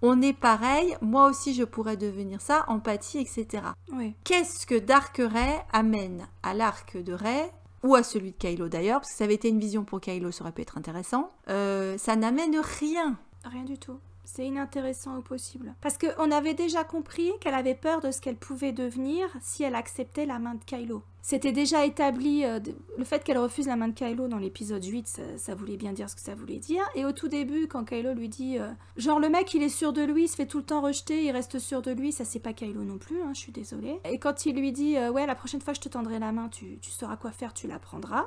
on est pareil, moi aussi je pourrais devenir ça, empathie, etc. Oui. Qu'est-ce que Dark Rey amène à l'arc de Rey, ou à celui de Kylo d'ailleurs, parce que ça avait été une vision pour Kylo, ça aurait pu être intéressant, ça n'amène rien. Rien du tout. C'est inintéressant au possible. Parce qu'on avait déjà compris qu'elle avait peur de ce qu'elle pouvait devenir si elle acceptait la main de Kylo. C'était déjà établi, le fait qu'elle refuse la main de Kylo dans l'épisode 8, ça voulait bien dire ce que ça voulait dire. Et au tout début, quand Kylo lui dit, genre le mec il est sûr de lui, il se fait tout le temps rejeter, il reste sûr de lui, ça c'est pas Kylo non plus, hein, je suis désolée. Et quand il lui dit, ouais la prochaine fois je te tendrai la main, tu sauras quoi faire, tu la prendras.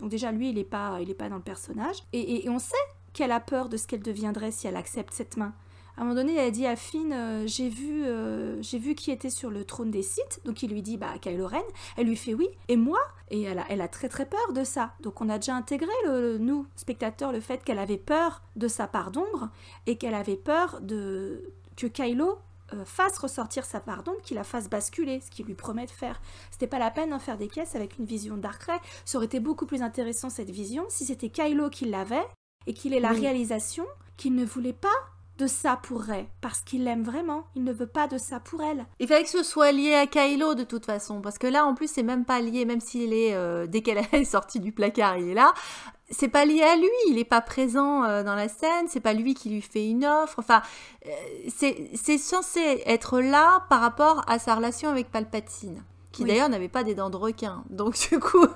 Donc déjà lui il est pas dans le personnage. Et on sait qu'elle a peur de ce qu'elle deviendrait si elle accepte cette main. À un moment donné, elle dit à Finn, j'ai vu qui était sur le trône des Sith. Donc il lui dit, Kylo Ren. Elle lui fait oui. Et moi. Et elle a très très peur de ça. Donc on a déjà intégré, nous, spectateurs, le fait qu'elle avait peur de sa part d'ombre et qu'elle avait peur que Kylo fasse ressortir sa part d'ombre, qu'il la fasse basculer, ce qu'il lui promet de faire. C'était pas la peine d'en faire des caisses avec une vision Dark Rey. Ça aurait été beaucoup plus intéressant cette vision si c'était Kylo qui l'avait et qu'il ait la réalisation qu'il ne voulait pas de ça pour Rey, parce qu'il l'aime vraiment, il ne veut pas de ça pour elle. Il fallait que ce soit lié à Kylo de toute façon, parce que là en plus c'est même pas lié, même s'il est, dès qu'elle est sortie du placard, il est là, c'est pas lié à lui, il est pas présent dans la scène, c'est pas lui qui lui fait une offre, enfin, c'est censé être là par rapport à sa relation avec Palpatine. Qui d'ailleurs n'avait pas des dents de requin. Donc du coup,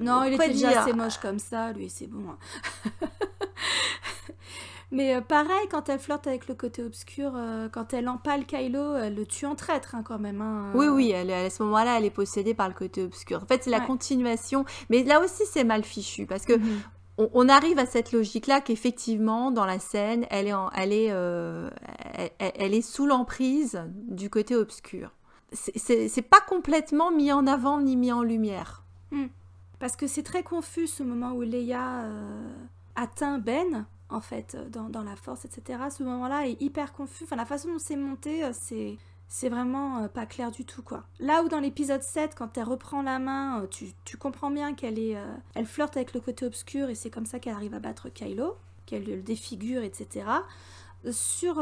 non, il était déjà assez moche comme ça, lui, c'est bon. Mais pareil, quand elle flirte avec le côté obscur, quand elle empale Kylo, elle le tue en traître quand même. Hein. Oui, à ce moment-là, elle est possédée par le côté obscur. En fait, c'est la continuation. Mais là aussi, c'est mal fichu, parce que on arrive à cette logique-là qu'effectivement, dans la scène, elle est sous l'emprise du côté obscur. C'est pas complètement mis en avant ni mis en lumière. Parce que c'est très confus ce moment où Leia atteint Ben, en fait, dans la force, etc. Ce moment-là est hyper confus. Enfin, la façon dont c'est monté, c'est vraiment pas clair du tout, quoi. Là où dans l'épisode 7, quand elle reprend la main, tu comprends bien elle flirte avec le côté obscur et c'est comme ça qu'elle arrive à battre Kylo, qu'elle le défigure, etc. Sur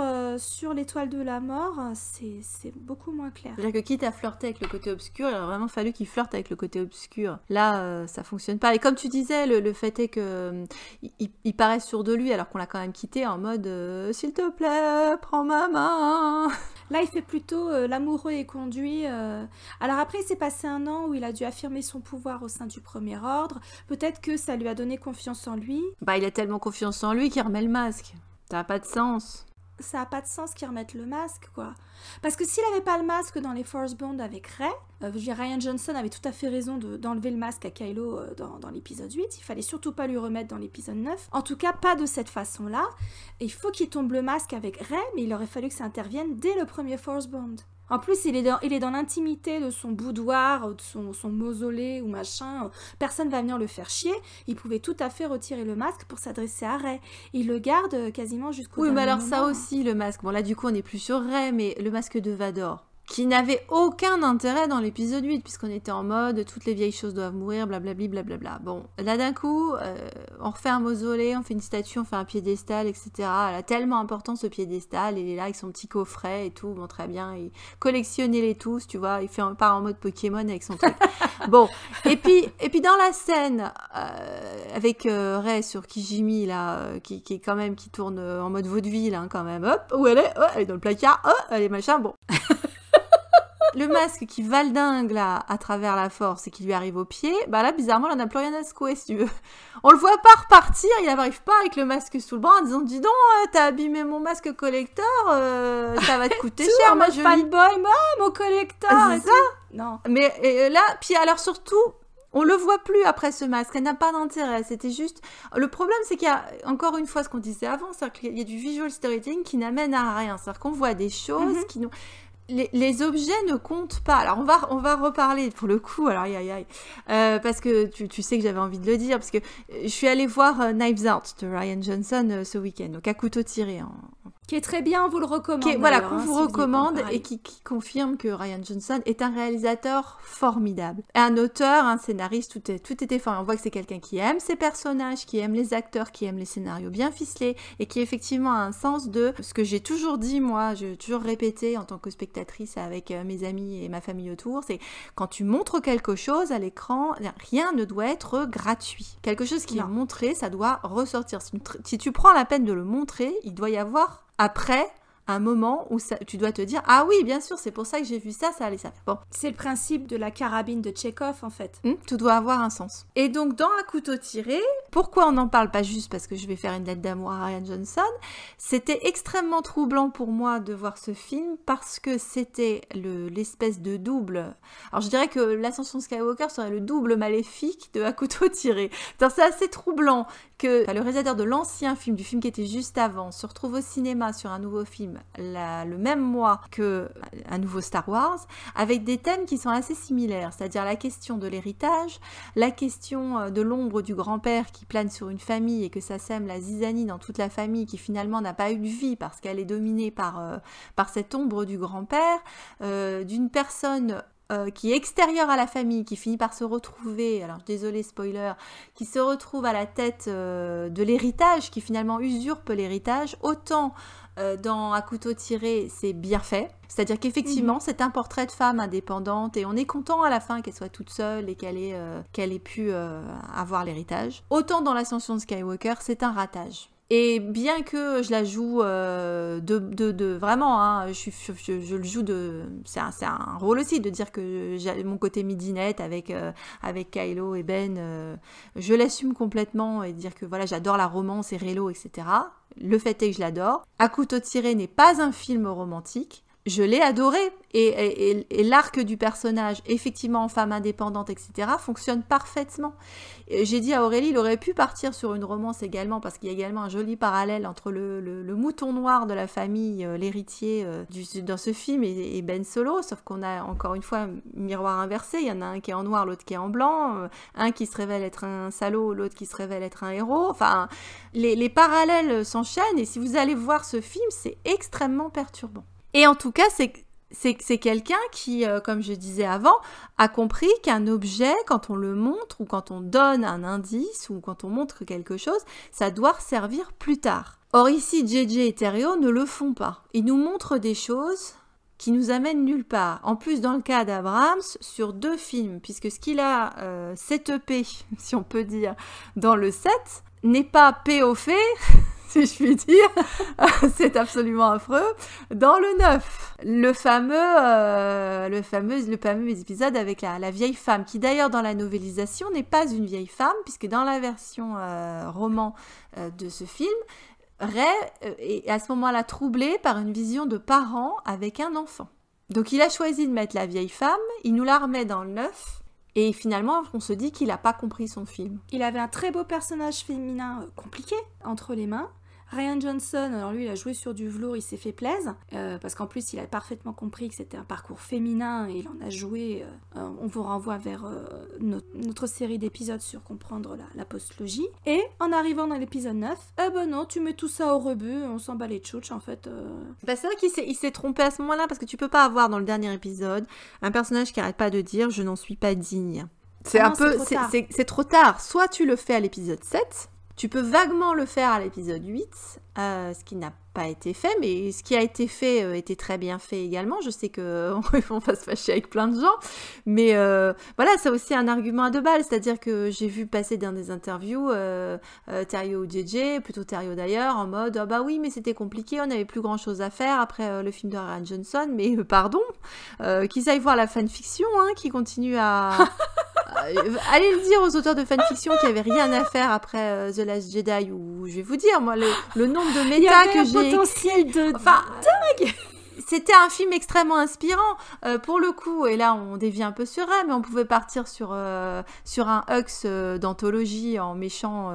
l'étoile de la mort, c'est beaucoup moins clair. C'est-à-dire que quitte à flirter avec le côté obscur, il aurait vraiment fallu qu'il flirte avec le côté obscur. Là, ça fonctionne pas. Et comme tu disais, le fait est que il paraît sûr de lui alors qu'on l'a quand même quitté en mode s'il te plaît, prends ma main. Là, il fait plutôt l'amoureux et conduit. Alors après, il s'est passé un an où il a dû affirmer son pouvoir au sein du Premier Ordre. Peut-être que ça lui a donné confiance en lui. Il a tellement confiance en lui qu'il remet le masque. Ça n'a pas de sens. Ça n'a pas de sens qu'ils remettent le masque, quoi. Parce que s'il n'avait pas le masque dans les Force Bond avec Rey, Rian Johnson avait tout à fait raison d'enlever le masque à Kylo dans l'épisode 8. Il fallait surtout pas lui remettre dans l'épisode 9. En tout cas, pas de cette façon-là. Et il faut qu'il tombe le masque avec Rey, mais il aurait fallu que ça intervienne dès le premier Force Bond. En plus, il est dans l'intimité de son boudoir, de son mausolée ou machin. Personne va venir le faire chier. Il pouvait tout à fait retirer le masque pour s'adresser à Rey. Il le garde quasiment jusqu'au dernier moment. Oui, mais alors ça aussi, le masque. Bon, là, du coup, on n'est plus sur Rey, mais le masque de Vador, qui n'avait aucun intérêt dans l'épisode 8, puisqu'on était en mode toutes les vieilles choses doivent mourir, blablabli, blablabla. Bon, là d'un coup, on refait un mausolée, on fait une statue, on fait un piédestal, etc. Elle a tellement important ce piédestal, il est là avec son petit coffret et tout, bon très bien, collectionnez-les tous, tu vois, il part en mode Pokémon avec son truc. Bon, et puis dans la scène, avec Rey sur Kijimi, là, qui est quand même, qui tourne en mode vaudeville, hein, quand même, hop, où elle est dans le placard, elle est machin, bon... Le masque qui valdingue là à travers la force et qui lui arrive au pied, là bizarrement il en a plus rien à secouer si tu veux. On le voit pas repartir, il n'arrive pas avec le masque sous le bras en disant dis donc t'as abîmé mon masque collector, ça va te coûter cher ma jolie. Fanboy, mon collector. C'est ça. Non. Mais là, puis alors surtout, On le voit plus après ce masque, elle n'a pas d'intérêt, c'était juste... Le problème, c'est qu'il y a, encore une fois, ce qu'on disait avant, c'est qu'il y a du visual storytelling qui n'amène à rien, c'est-à-dire qu'on voit des choses qui nous... Les objets ne comptent pas. Alors, on va reparler, pour le coup, alors aïe, parce que tu sais que j'avais envie de le dire, parce que je suis allée voir Knives Out de Rian Johnson ce week-end, donc à couteau tiré, qui est très bien, on vous le recommande. Voilà, qu'on vous recommande et qui confirme que Rian Johnson est un réalisateur formidable. Un auteur, un scénariste, tout était formidable. On voit que c'est quelqu'un qui aime ses personnages, qui aime les acteurs, qui aime les scénarios bien ficelés et qui effectivement a un sens de ce que j'ai toujours dit, moi, j'ai toujours répété en tant que spectatrice avec mes amis et ma famille autour, c'est quand tu montres quelque chose à l'écran, rien ne doit être gratuit. Quelque chose qui est montré, ça doit ressortir. Si tu prends la peine de le montrer, il doit y avoir après un moment où tu dois te dire « Ah oui, bien sûr, c'est pour ça que j'ai vu ça, ça allait ça. » Bon. C'est le principe de la carabine de Tchekhov, en fait. Tout doit avoir un sens. Et donc, dans Un couteau tiré, pourquoi on n'en parle pas juste parce que je vais faire une lettre d'amour à Rian Johnson? C'était extrêmement troublant pour moi de voir ce film parce que c'était l'espèce de double. Alors, je dirais que l'ascension Skywalker serait le double maléfique de Un couteau tiré. C'est assez troublant que le réalisateur de l'ancien film, du film qui était juste avant, se retrouve au cinéma sur un nouveau film le même mois que un nouveau Star Wars, avec des thèmes qui sont assez similaires, c'est-à-dire la question de l'héritage, la question de l'ombre du grand-père qui plane sur une famille et que ça sème la zizanie dans toute la famille qui finalement n'a pas eu de vie parce qu'elle est dominée par cette ombre du grand-père, d'une personne qui est extérieure à la famille, qui finit par se retrouver, alors désolé spoiler, qui se retrouve à la tête de l'héritage, qui finalement usurpe l'héritage, autant dans Un couteau tiré, c'est bien fait. C'est-à-dire qu'effectivement, c'est un portrait de femme indépendante et on est content à la fin qu'elle soit toute seule et qu'elle ait pu avoir l'héritage. Autant dans l'ascension de Skywalker, c'est un ratage. Et bien que je la joue vraiment, hein, je le joue c'est un rôle aussi de dire que j'ai mon côté midinette avec Kylo et Ben, je l'assume complètement et dire que voilà, j'adore la romance et Reylo, etc. Le fait est que je l'adore. À couteau tiré n'est pas un film romantique. Je l'ai adoré et l'arc du personnage, effectivement en femme indépendante, etc., fonctionne parfaitement. J'ai dit à Aurélie, il aurait pu partir sur une romance également, parce qu'il y a également un joli parallèle entre le mouton noir de la famille, l'héritier dans ce film, et Ben Solo, sauf qu'on a encore une fois un miroir inversé, il y en a un qui est en noir, l'autre qui est en blanc, un qui se révèle être un salaud, l'autre qui se révèle être un héros, enfin, les parallèles s'enchaînent, et si vous allez voir ce film, c'est extrêmement perturbant. Et en tout cas, c'est quelqu'un qui, comme je disais avant, a compris qu'un objet, quand on le montre, ou quand on donne un indice, ou quand on montre quelque chose, ça doit servir plus tard. Or ici, JJ et Terrio ne le font pas. Ils nous montrent des choses qui nous amènent nulle part. En plus, dans le cas d'Abrams, sur 2 films, puisque ce qu'il a setupé, si on peut dire, dans le 7, n'est pas POF, si je puis dire, c'est absolument affreux, dans le 9. Le fameux épisode avec la vieille femme, qui d'ailleurs dans la novélisation n'est pas une vieille femme, puisque dans la version roman de ce film, Rey est à ce moment-là troublée par une vision de parents avec un enfant. Donc il a choisi de mettre la vieille femme, il nous la remet dans le 9, et finalement, on se dit qu'il n'a pas compris son film. Il avait un très beau personnage féminin compliqué entre les mains. Rian Johnson, alors lui, il a joué sur du velours, il s'est fait plaisir, parce qu'en plus, il a parfaitement compris que c'était un parcours féminin, et il en a joué. On vous renvoie vers notre série d'épisodes sur comprendre la postlogie. Et en arrivant dans l'épisode 9, ben non, tu mets tout ça au rebut, on s'en bat les tchouches, en fait. Bah c'est vrai qu'il s'est trompé à ce moment-là, parce que tu peux pas avoir dans le dernier épisode un personnage qui arrête pas de dire « je n'en suis pas digne ». C'est trop tard. Soit tu le fais à l'épisode 7, tu peux vaguement le faire à l'épisode 8, ce qui n'a pas été fait, mais ce qui a été fait était très bien fait également. Je sais qu'on va se fâcher avec plein de gens, mais voilà, c'est aussi un argument à 2 balles, c'est-à-dire que j'ai vu passer dans des interviews Terrio ou JJ, plutôt Terrio d'ailleurs, en mode « Ah bah oui, mais c'était compliqué, on n'avait plus grand-chose à faire après le film de Rian Johnson, mais pardon, qu'ils aillent voir la fanfiction, hein, qui continue à... » Allez le dire aux auteurs de fanfiction qui n'avaient rien à faire après The Last Jedi, ou je vais vous dire, moi, le nombre de méta que j'ai potentiel écrit... Enfin, dingue. c'était un film extrêmement inspirant, pour le coup, et là on dévie un peu sur elle, mais on pouvait partir sur un Hux d'anthologie en méchant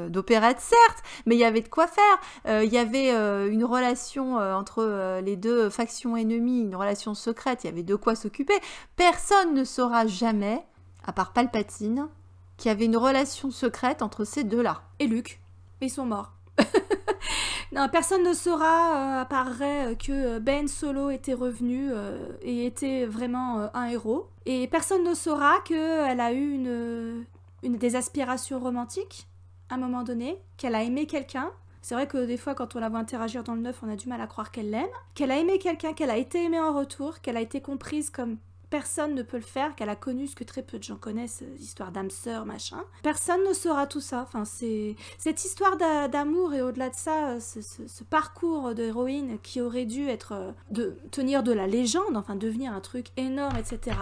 d'opérette, certes, mais il y avait de quoi faire. Il y avait une relation entre les deux factions ennemies, une relation secrète, il y avait de quoi s'occuper. Personne ne saura jamais, à part Palpatine, qu'il y avait une relation secrète entre ces deux-là. Et Luke, ils sont morts. Non, personne ne saura, à part Rey, que Ben Solo était revenu et était vraiment un héros. Et personne ne saura qu'elle a eu des aspirations romantiques, à un moment donné, qu'elle a aimé quelqu'un. C'est vrai que des fois, quand on la voit interagir dans le 9, on a du mal à croire qu'elle l'aime. Qu'elle a aimé quelqu'un, qu'elle a été aimée en retour, qu'elle a été comprise comme personne ne peut le faire, qu'elle a connu ce que très peu de gens connaissent, l'histoire d'âme sœur, machin. Personne ne saura tout ça. Enfin, c'est cette histoire d'amour et au-delà de ça, ce parcours d'héroïne qui aurait dû être tenir de la légende, enfin devenir un truc énorme, etc.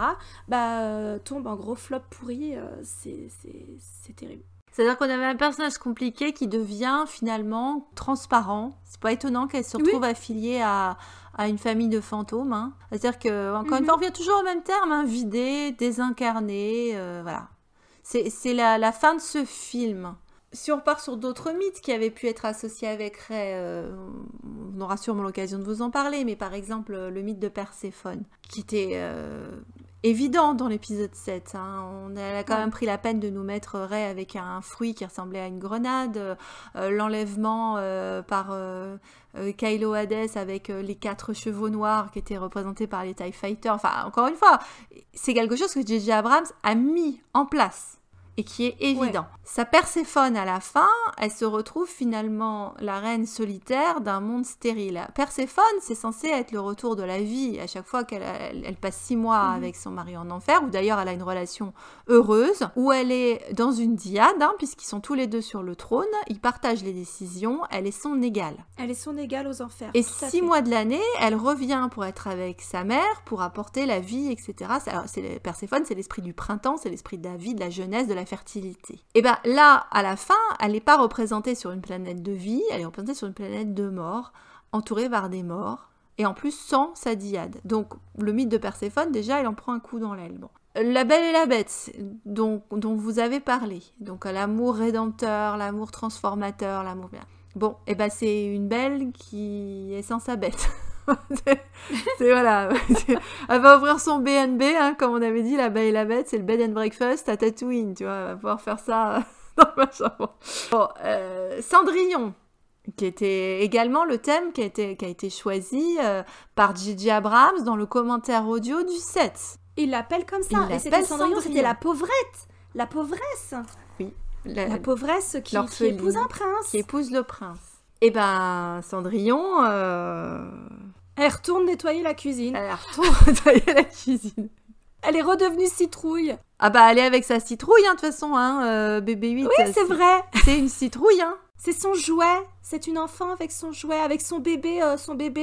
Tombe en gros flop pourri. C'est terrible. C'est-à-dire qu'on avait un personnage compliqué qui devient finalement transparent. C'est pas étonnant qu'elle se retrouve affiliée à une famille de fantômes. Hein. C'est-à-dire que, encore une fois, on revient toujours au même terme, hein, vidé, désincarné, voilà. C'est la fin de ce film. Si on repart sur d'autres mythes qui avaient pu être associés avec Rey, on aura sûrement l'occasion de vous en parler, mais par exemple le mythe de Perséphone, qui était évident dans l'épisode 7. Hein. Elle a quand même pris la peine de nous mettre Rey avec un fruit qui ressemblait à une grenade, l'enlèvement par Kylo Hades avec les 4 chevaux noirs qui étaient représentés par les TIE Fighters. Enfin, encore une fois, c'est quelque chose que J.J. Abrams a mis en place et qui est évident. Sa Perséphone, à la fin, elle se retrouve finalement la reine solitaire d'un monde stérile. Perséphone, c'est censé être le retour de la vie à chaque fois qu'elle passe 6 mois avec son mari en enfer, ou d'ailleurs elle a une relation heureuse, où elle est dans une dyade, hein, puisqu'ils sont tous les deux sur le trône, ils partagent les décisions, elle est son égale. Elle est son égale aux enfers. Et 6 mois de l'année, elle revient pour être avec sa mère, pour apporter la vie, etc. Perséphone, c'est l'esprit du printemps, c'est l'esprit de la vie, de la jeunesse, de la fertilité. Et bien là, à la fin, elle n'est pas représentée sur une planète de vie, elle est représentée sur une planète de mort, entourée par des morts, et en plus sans sa dyade. Donc le mythe de Perséphone, déjà, il en prend un coup dans l'aile. Bon. La Belle et la Bête, dont vous avez parlé, donc l'amour rédempteur, l'amour transformateur, l'amour bien. Bon, et ben c'est une belle qui est sans sa bête. Voilà. Elle va ouvrir son B&B, hein, comme on avait dit, la Belle et la Bête, c'est le bed and breakfast à Tatooine, tu vois, elle va pouvoir faire ça dans ma chambre. Bon, Cendrillon, qui était également le thème qui a été choisi par J.J. Abrams dans le commentaire audio du 7. Il l'appelle comme ça, et c'était Cendrillon, c'était la pauvrette, la pauvresse. Oui. La pauvresse qui épouse un prince. Qui épouse le prince. Et ben, Cendrillon... Elle retourne nettoyer la cuisine. Elle est redevenue citrouille. Ah bah, elle est avec sa citrouille, hein, de toute façon, hein, bébé 8. Oui, c'est vrai. C'est une citrouille, hein. C'est son jouet. C'est une enfant avec son jouet, avec son bébé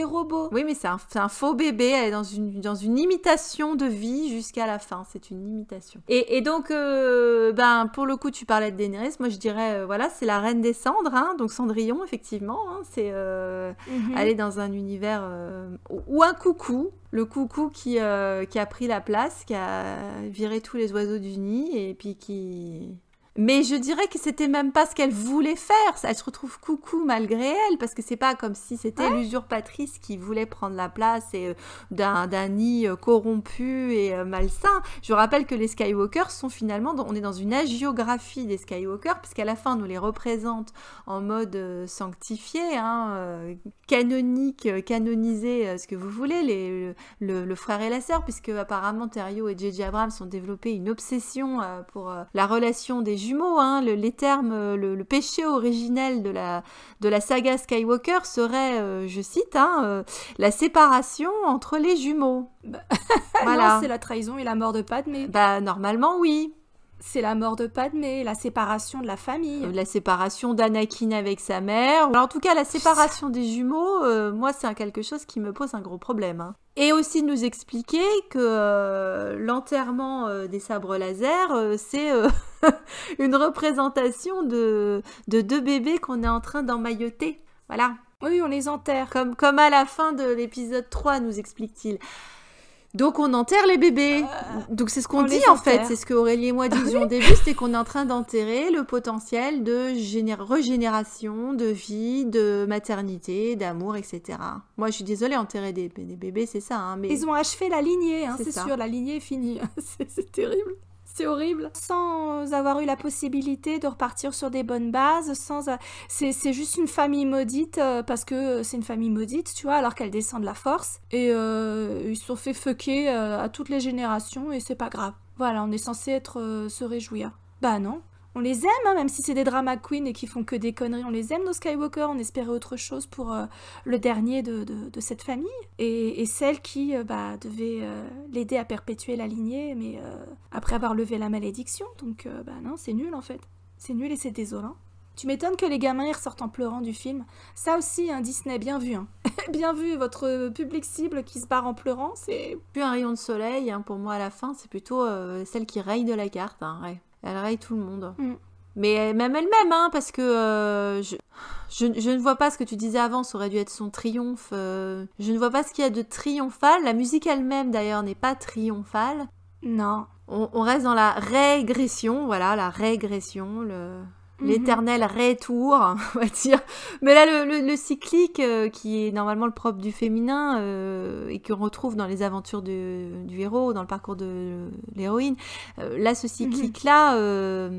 robot. Oui, mais c'est un faux bébé. Elle est dans une imitation de vie jusqu'à la fin. C'est une imitation. Et donc, pour le coup, tu parlais de Daenerys. Moi, je dirais, voilà, c'est la reine des cendres. Hein, donc, Cendrillon, effectivement. Hein, elle est dans un univers... ou un coucou. Le coucou qui a pris la place, qui a viré tous les oiseaux du nid et puis qui... Mais je dirais que c'était même pas ce qu'elle voulait faire. Elle se retrouve coucou malgré elle, parce que c'est pas comme si c'était l'usurpatrice qui voulait prendre la place d'un nid corrompu et malsain. Je rappelle que les Skywalkers sont finalement... on est dans une hagiographie des Skywalkers, puisqu'à la fin, on nous les représente en mode sanctifié, hein, canonique, canonisé, ce que vous voulez, le frère et la sœur, puisque apparemment Terrio et J.J. Abrams ont développé une obsession pour la relation des jumeaux, hein, les termes, le péché originel de la saga Skywalker serait, je cite, hein, la séparation entre les jumeaux. Voilà. Non, c'est la trahison et la mort de Padmé. Bah, normalement, oui. C'est la mort de Padmé, la séparation de la famille. La séparation d'Anakin avec sa mère. Alors, en tout cas, la séparation des jumeaux, moi, c'est quelque chose qui me pose un gros problème. Hein. Et aussi de nous expliquer que l'enterrement des sabres laser, c'est une représentation de 2 bébés qu'on est en train d'emmailloter. Voilà. Oui, on les enterre. Comme à la fin de l'épisode 3, nous explique-t-il. Donc on enterre les bébés. Donc c'est ce qu'on dit en fait. C'est ce que Aurélie et moi disions au début, c'était qu'on est en train d'enterrer le potentiel de régénération, de vie, de maternité, d'amour, etc. Moi je suis désolée, enterrer des bébés, c'est ça. Hein, mais... Ils ont achevé la lignée, hein, c'est sûr, la lignée est finie. C'est terrible. C'est horrible. Sans avoir eu la possibilité de repartir sur des bonnes bases, c'est juste une famille maudite, parce que c'est une famille maudite, tu vois, alors qu'elle descend de la force. Et ils se sont fait fucker à toutes les générations, et c'est pas grave. Voilà, on est censé se réjouir. Bah non. On les aime, hein, même si c'est des drama queens et qui font que des conneries. On les aime, nos Skywalker. On espérait autre chose pour le dernier de cette famille. Et celle qui devait l'aider à perpétuer la lignée, mais après avoir levé la malédiction. Donc, non, c'est nul en fait. C'est nul et c'est désolant. Tu m'étonnes que les gamins ils ressortent en pleurant du film. Ça aussi, hein, Disney, bien vu. Hein. Bien vu, votre public cible qui se barre en pleurant, c'est... Plus un rayon de soleil, hein, pour moi à la fin, c'est plutôt celle qui raye de la carte. Hein, ouais. Elle raye tout le monde. Mais même elle-même, hein, parce que je ne vois pas ce que tu disais avant, ça aurait dû être son triomphe. Je ne vois pas ce qu'il y a de triomphal. La musique elle-même, d'ailleurs, n'est pas triomphale. Non. On reste dans la régression, voilà, la régression, l'éternel retour, on va dire. Mais là, le cyclique, qui est normalement le propre du féminin, et qu'on retrouve dans les aventures du héros, dans le parcours de l'héroïne, là, ce cyclique-là,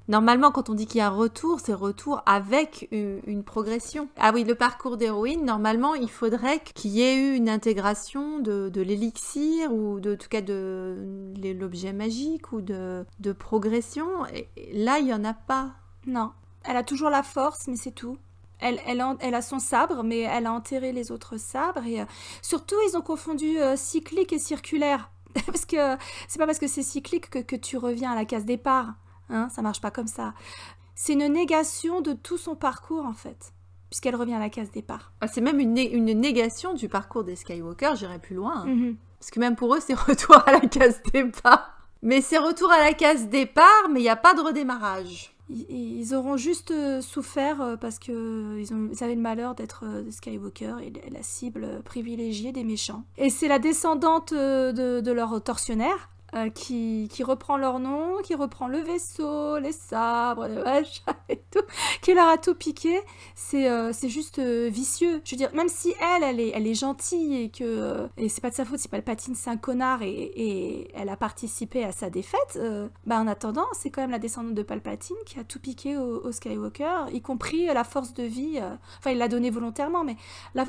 normalement, quand on dit qu'il y a un retour, c'est retour avec une progression. Ah oui, le parcours d'héroïne, normalement, il faudrait qu'il y ait eu une intégration de l'élixir, ou en tout cas de l'objet magique, ou de progression. Et là, il n'y en a pas. Non, elle a toujours la force, mais c'est tout. Elle a son sabre, mais elle a enterré les autres sabres. Et surtout, ils ont confondu cyclique et circulaire. Parce que c'est pas parce que c'est cyclique que tu reviens à la case départ. Hein, ça marche pas comme ça. C'est une négation de tout son parcours, en fait. Puisqu'elle revient à la case départ. Ah, c'est même une négation du parcours des Skywalker, j'irai plus loin. Hein. Parce que même pour eux, c'est retour à la case départ. Mais c'est retour à la case départ, mais il n'y a pas de redémarrage. Ils auront juste souffert parce qu'ils avaient le malheur d'être Skywalker et la cible privilégiée des méchants. Et c'est la descendante de leur tortionnaire qui reprend leur nom, qui reprend le vaisseau, les sabres, les machins et tout, qui leur a tout piqué. C'est juste vicieux. Je veux dire, même si elle est gentille et c'est pas de sa faute si Palpatine c'est un connard et elle a participé à sa défaite, en attendant, c'est quand même la descendante de Palpatine qui a tout piqué au Skywalker, y compris la force de vie. Enfin, il l'a donnée volontairement, mais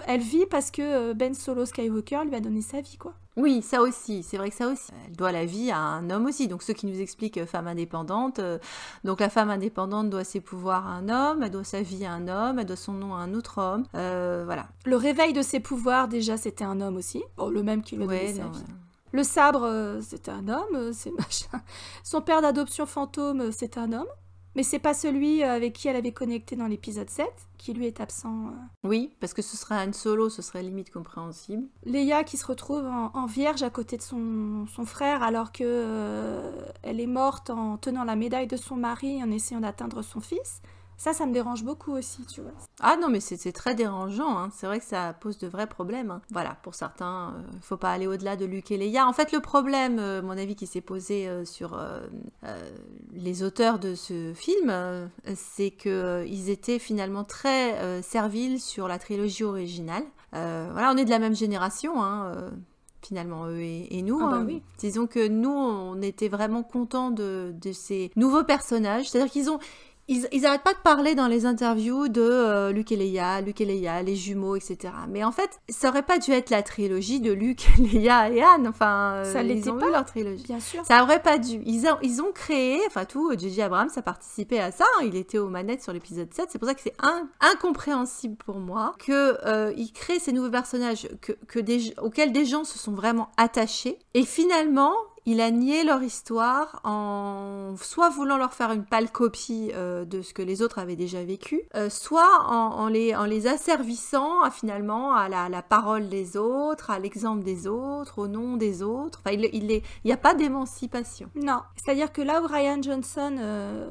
elle vit parce que Ben Solo Skywalker lui a donné sa vie, quoi. Oui, ça aussi, c'est vrai que ça aussi. Elle doit la vie à un homme aussi. Donc ceux qui nous expliquent femme indépendante, donc la femme indépendante doit ses pouvoirs à un homme, elle doit sa vie à un homme, elle doit son nom à un autre homme, voilà. Le réveil de ses pouvoirs, déjà, c'était un homme aussi. Bon, le même qui lui a donné sa vie. Le sabre, c'était un homme, c'est machin. Son père d'adoption fantôme, c'est un homme. Mais c'est pas celui avec qui elle avait connecté dans l'épisode 7, qui lui est absent. Oui, parce que ce serait Han Solo, ce serait limite compréhensible. Leia qui se retrouve en vierge à côté de son frère, alors que elle est morte en tenant la médaille de son mari en essayant d'atteindre son fils. Ça me dérange beaucoup aussi, tu vois. Ah non, mais c'est très dérangeant, hein. C'est vrai que ça pose de vrais problèmes. Hein. Voilà, pour certains, faut pas aller au-delà de Luke et Leia. En fait, le problème, mon avis, qui s'est posé sur les auteurs de ce film, c'est qu'ils étaient finalement très serviles sur la trilogie originale. Voilà, on est de la même génération, hein. Finalement, eux et nous. Ah bah oui. Disons que nous, on était vraiment contents de ces nouveaux personnages. C'est-à-dire qu'ils ont... Ils arrêtent pas de parler dans les interviews de Luke et Leia, les jumeaux, etc. Mais en fait, ça aurait pas dû être la trilogie de Luke, Leia et Han. Enfin, ça ils ont eu leur trilogie. Bien sûr. Ça aurait pas dû. Ils ont créé, enfin tout, J.J. Abrams a participé à ça. Il était aux manettes sur l'épisode 7. C'est pour ça que c'est incompréhensible pour moi qu'ils créent ces nouveaux personnages auxquels des gens se sont vraiment attachés. Et finalement... Il a nié leur histoire en soit voulant leur faire une pâle copie de ce que les autres avaient déjà vécu, soit en les asservissant finalement à la parole des autres, à l'exemple des autres, au nom des autres. Enfin, il n'y a pas d'émancipation. Non, c'est-à-dire que là où Rian Johnson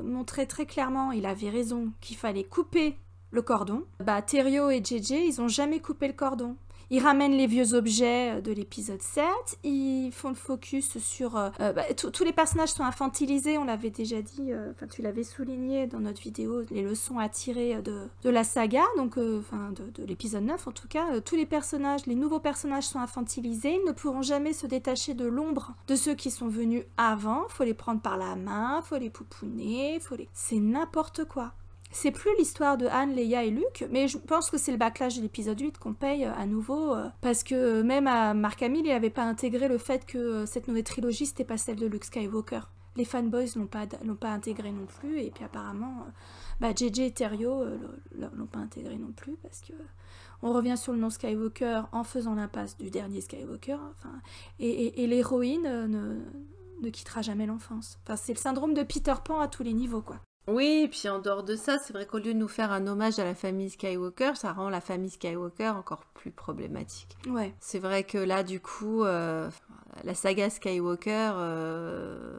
montrait très clairement, il avait raison, qu'il fallait couper le cordon. Terrio et JJ, ils ont jamais coupé le cordon. Ils ramènent les vieux objets de l'épisode 7, ils font le focus sur... tous les personnages sont infantilisés, on l'avait déjà dit, tu l'avais souligné dans notre vidéo, les leçons à tirer de la saga, donc de l'épisode 9 en tout cas. Tous les nouveaux personnages sont infantilisés, ils ne pourront jamais se détacher de l'ombre de ceux qui sont venus avant, faut les prendre par la main, faut les pouponner, c'est n'importe quoi. C'est plus l'histoire de Han, Leia et Luke, mais je pense que c'est le backlash de l'épisode 8 qu'on paye à nouveau, parce que même à Mark Hamill, il n'avait pas intégré le fait que cette nouvelle trilogie, c'était pas celle de Luke Skywalker. Les fanboys l'ont pas intégré non plus, et puis apparemment, JJ et Terrio l'ont pas intégré non plus, parce que on revient sur le nom Skywalker en faisant l'impasse du dernier Skywalker, et l'héroïne ne quittera jamais l'enfance. Enfin, c'est le syndrome de Peter Pan à tous les niveaux, quoi. Oui, et puis en dehors de ça, c'est vrai qu'au lieu de nous faire un hommage à la famille Skywalker, ça rend la famille Skywalker encore plus problématique. Ouais. C'est vrai que là, du coup, la saga Skywalker,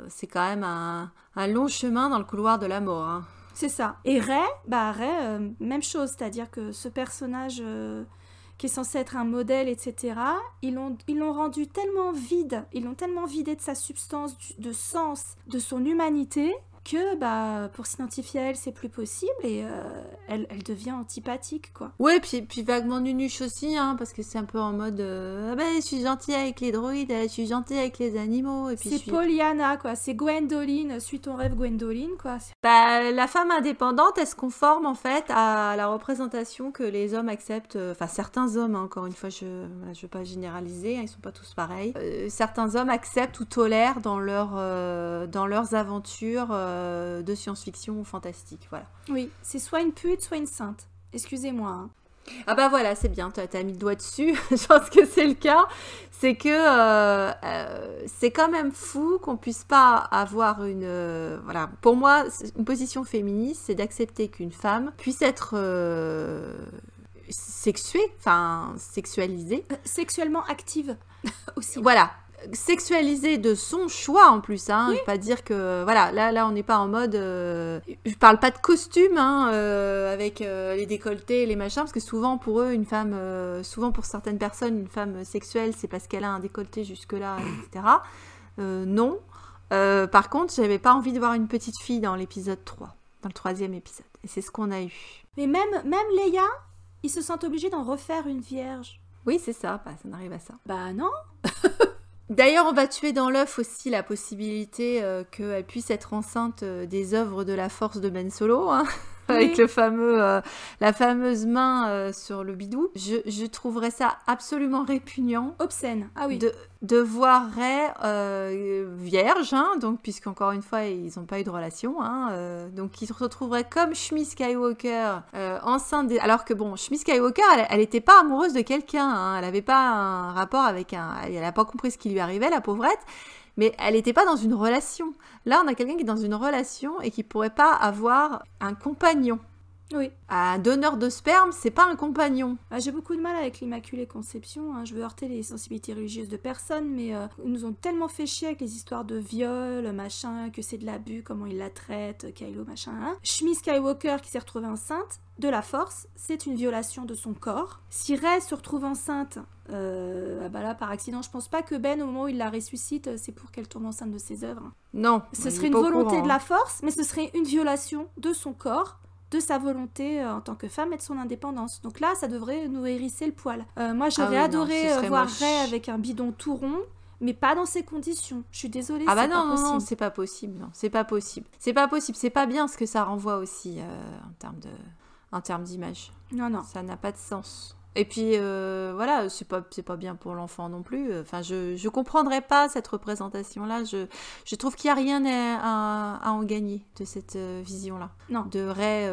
c'est quand même un long chemin dans le couloir de la mort. Hein. C'est ça. Et Rey, même chose, c'est-à-dire que ce personnage qui est censé être un modèle, etc., ils l'ont rendu tellement vide, ils l'ont tellement vidé de sa substance, de sens, de son humanité, que pour s'identifier à elle, c'est plus possible et elle devient antipathique, quoi. Ouais, puis vaguement nunuche aussi, hein, parce que c'est un peu en mode je suis gentille avec les droïdes, je suis gentille avec les animaux. Et puis c'est Pollyanna, quoi. C'est Gwendoline, suis ton rêve, Gwendoline, quoi. La femme indépendante, elle se conforme en fait à la représentation que les hommes acceptent, certains hommes, hein, encore une fois, je veux pas généraliser, hein, ils sont pas tous pareils. Certains hommes acceptent ou tolèrent dans leurs aventures de science-fiction ou fantastique, voilà. Oui, c'est soit une pute, soit une sainte. Excusez-moi. Hein. Ah voilà, c'est bien, t'as mis le doigt dessus, je pense que c'est le cas. C'est que c'est quand même fou qu'on puisse pas avoir une... voilà, pour moi, une position féministe, c'est d'accepter qu'une femme puisse être sexualisée. Sexuellement active aussi. Voilà. Sexualisée de son choix en plus, hein. Oui. Pas dire que voilà, là on n'est pas en mode je parle pas de costume, hein, avec les décolletés, les machins, parce que souvent pour eux une femme, souvent pour certaines personnes une femme sexuelle c'est parce qu'elle a un décolleté jusque là, etc. Non. Par contre j'avais pas envie de voir une petite fille dans l'épisode 3, dans le 3e épisode, et c'est ce qu'on a eu. Mais même Leia, ils se sentent obligés d'en refaire une vierge. Oui, c'est ça, ça n'arrive à ça. Bah non. D'ailleurs, on va tuer dans l'œuf aussi la possibilité qu'elle puisse être enceinte des œuvres de la force de Ben Solo, hein, oui. Avec la fameuse main sur le bidou. Je trouverais ça absolument répugnant. Obscène, ah oui. De voir Rey vierge, hein, donc puisqu'encore une fois, ils n'ont pas eu de relation. Hein, donc, ils se retrouveraient comme Shmi Skywalker enceinte. Alors que bon, Shmi Skywalker, elle n'était pas amoureuse de quelqu'un. Hein, elle n'avait pas un rapport avec elle n'a pas compris ce qui lui arrivait, la pauvrette. Mais elle n'était pas dans une relation. Là, on a quelqu'un qui est dans une relation et qui pourrait pas avoir un compagnon. Oui. Un donneur de sperme, c'est pas un compagnon. J'ai beaucoup de mal avec l'Immaculée Conception. Hein. Je veux heurter les sensibilités religieuses de personne, mais ils nous ont tellement fait chier avec les histoires de viol, machin, que c'est de l'abus, comment ils la traitent, Kylo, machin. Hein. Shmi Skywalker qui s'est retrouvée enceinte de la Force, c'est une violation de son corps. Si Rey se retrouve enceinte, là par accident, je pense pas que Ben, au moment où il la ressuscite, c'est pour qu'elle tombe enceinte de ses œuvres. Non. Ce serait une volonté de la Force, mais ce serait une violation de son corps, de sa volonté en tant que femme et de son indépendance. Donc là, ça devrait nous hérisser le poil. Moi, j'aurais adoré voir Rey avec un bidon tout rond, mais pas dans ces conditions. Je suis désolée, c'est pas possible. Non, c'est pas possible. Non, c'est pas possible. C'est pas possible. C'est pas bien ce que ça renvoie aussi en termes d'image. Non. Ça n'a pas de sens. Et puis, voilà, c'est pas bien pour l'enfant non plus. Enfin, je comprendrais pas cette représentation-là. Je trouve qu'il n'y a rien à en gagner de cette vision-là. Non. De Rey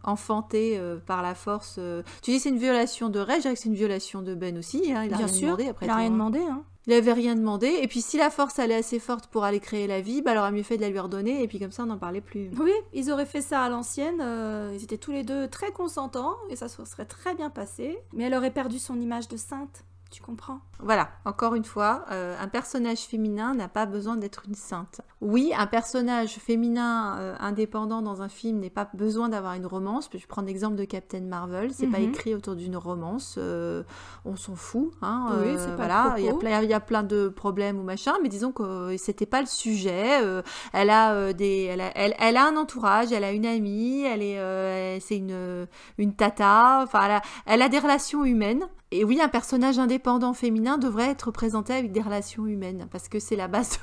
enfantée par la force. Tu dis c'est une violation de Rey, je dirais que c'est une violation de Ben aussi. Hein. Il a bien rien sûr, demandé après. Il a rien demandé, hein. Il avait rien demandé, et puis si la force elle est assez forte pour aller créer la vie, elle aurait mieux fait de la lui redonner, et puis comme ça on n'en parlait plus. Oui, ils auraient fait ça à l'ancienne, ils étaient tous les deux très consentants, et ça se serait très bien passé, mais elle aurait perdu son image de sainte. Tu comprends? Voilà, encore une fois, un personnage féminin n'a pas besoin d'être une sainte. Oui, un personnage féminin indépendant dans un film n'est pas besoin d'avoir une romance. Je prends l'exemple de Captain Marvel, c'est pas écrit autour d'une romance, on s'en fout. Hein, oui, c'est pas voilà, le propos. il y a plein de problèmes ou machin, mais disons que c'était pas le sujet. Elle a un entourage, elle a une amie, c'est une tata, enfin elle a des relations humaines. Et oui, un personnage indépendant féminin devrait être présenté avec des relations humaines, parce que c'est la base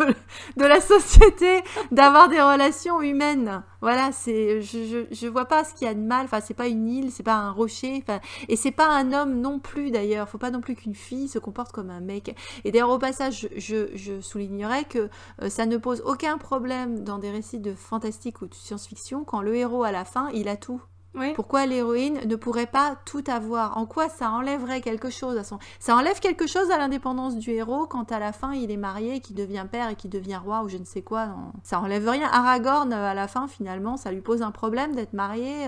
de la société, d'avoir des relations humaines. Voilà, je vois pas ce qu'il y a de mal. Enfin, c'est pas une île, c'est pas un rocher. Enfin, et c'est pas un homme non plus d'ailleurs. Faut pas non plus qu'une fille se comporte comme un mec. Et d'ailleurs, au passage, je soulignerais que ça ne pose aucun problème dans des récits de fantastique ou de science-fiction quand le héros à la fin, il a tout. Oui. Pourquoi l'héroïne ne pourrait pas tout avoir? En quoi ça enlèverait quelque chose à son... Ça enlève quelque chose à l'indépendance du héros quand à la fin il est marié, qu'il devient père et qu'il devient roi ou je ne sais quoi. Non. Ça enlève rien. Aragorn, à la fin, finalement, ça lui pose un problème d'être marié.